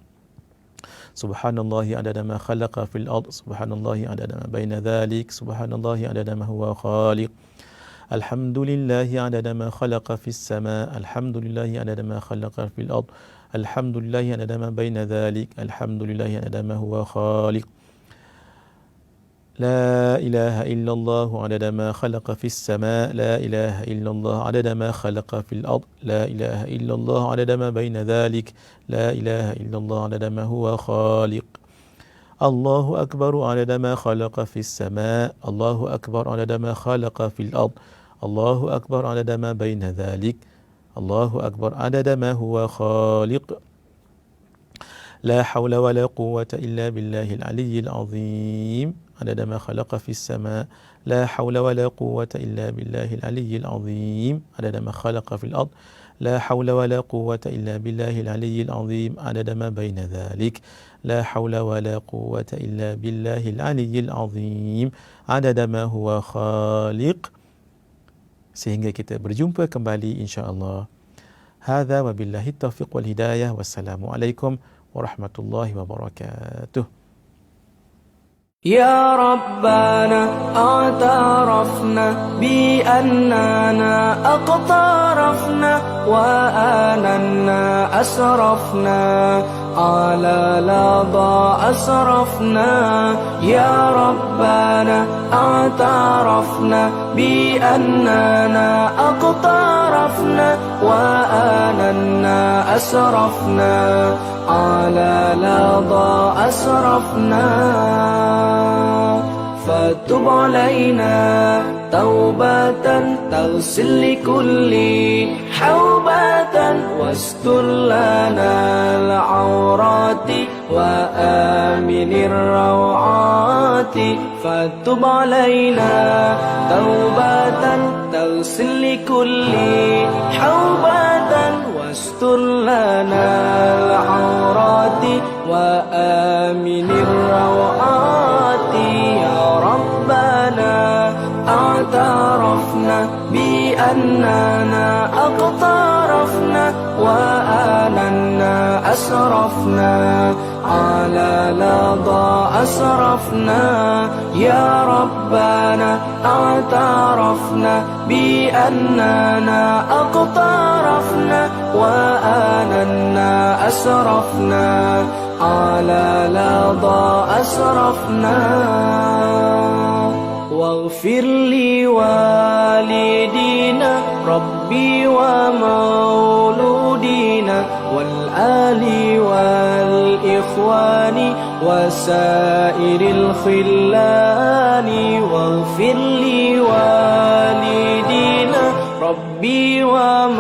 Subhanallahi adada ma khalaqa fil ard. Subhanallahi adada ma baina dhalik. Subhanallahi adada ma huwa khaliq. Alhamdulillahi adada ma khalaqa fis sama'. Alhamdulillahi adada ma khalaqa fil ard. Alhamdulillahi adada ma baina dhalik. Alhamdulillahi adada ma huwa khaliq. لا إله إلا الله عدد ما خلق في السماء. لا إله إلا الله عدد ما خلق في الأرض. لا إله إلا الله عدد ما بين ذلك. لا إله إلا الله عدد ما هو خالق. الله أكبر عدد ما خلق في السماء. الله أكبر عدد ما خلق في الأرض. الله أكبر عدد ما بين ذلك. الله أكبر عدد ما هو خالق. لا حول ولا قوة إلا بالله العلي العظيم عدد ما خلق في السماء. لا حول ولا قوة إلا بالله العلي العظيم عدد ما خلق في الأرض. لا حول ولا قوة إلا بالله العلي العظيم عدد ما بين ذلك. لا حول ولا قوة إلا بالله العلي العظيم عدد ما هو خالق. Sehingga kita berjumpa kembali insya-Allah. Hadza wa billahi taufiq wal hidayah. Wassalamualaikum warahmatullahi wabarakatuh. يا ربنا اعترفنا بأننا أقترفنا وآننا أسرفنا على لظى أسرفنا. يا ربنا اعترفنا بأننا أقترفنا وآننا أسرفنا على لظى أسرفنا. فتب علينا توبة تغسل لكل حوبة واستر لنا العورات وآمن الروعات. فتب علينا توبة تغسل لكل حوبة واستر لنا العورات وآمن الروعات. يا ربنا اعترفنا بأننا أقترفنا وآننا أسرفنا على لظى أسرفنا. يا ربنا اعترفنا بأننا أقترفنا وآننا أسرفنا على لظى أسرفنا. واغفر لوالدينا ربي ومولودينا والآل والإخوان وسائر الخلان. واغفر لوالدينا ربي ومولودينا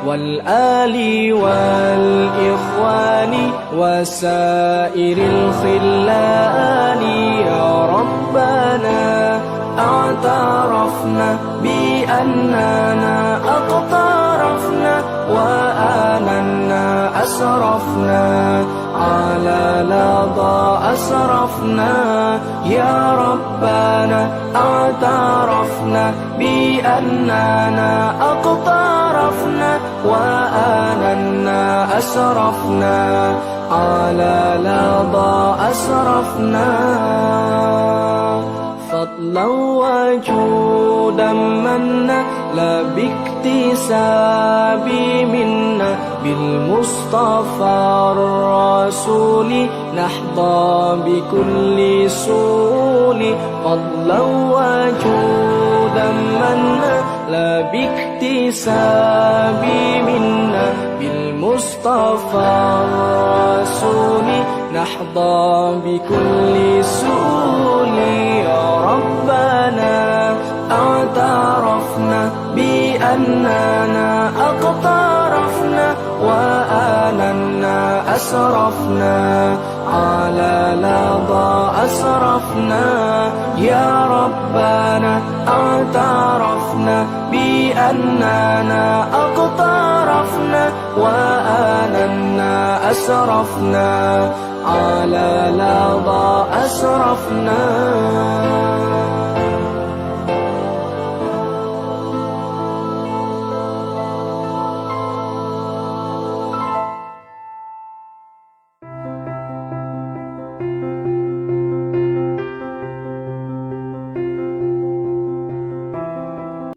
والآل والإخوان وسائر الخلان. يا ربنا اعترفنا بأننا أقترفنا وآننا أسرفنا على لظى أسرفنا. يا ربنا اعترفنا بأننا أقترفنا وآننا أسرفنا على لظى أسرفنا. فضلا وجودا منا لا باكتساب منا بالمصطفى الرسول نحظى بكل سول. فضلا وجودا منا لا باكتساب منا بالمصطفى الرسول نحظى بكل سول. يا ربنا اعترفنا بأننا أقترفنا وآننا أسرفنا على لظى أسرفنا. يا ربنا اعترفنا بأننا أقترفنا وآننا أسرفنا على لظى أسرفنا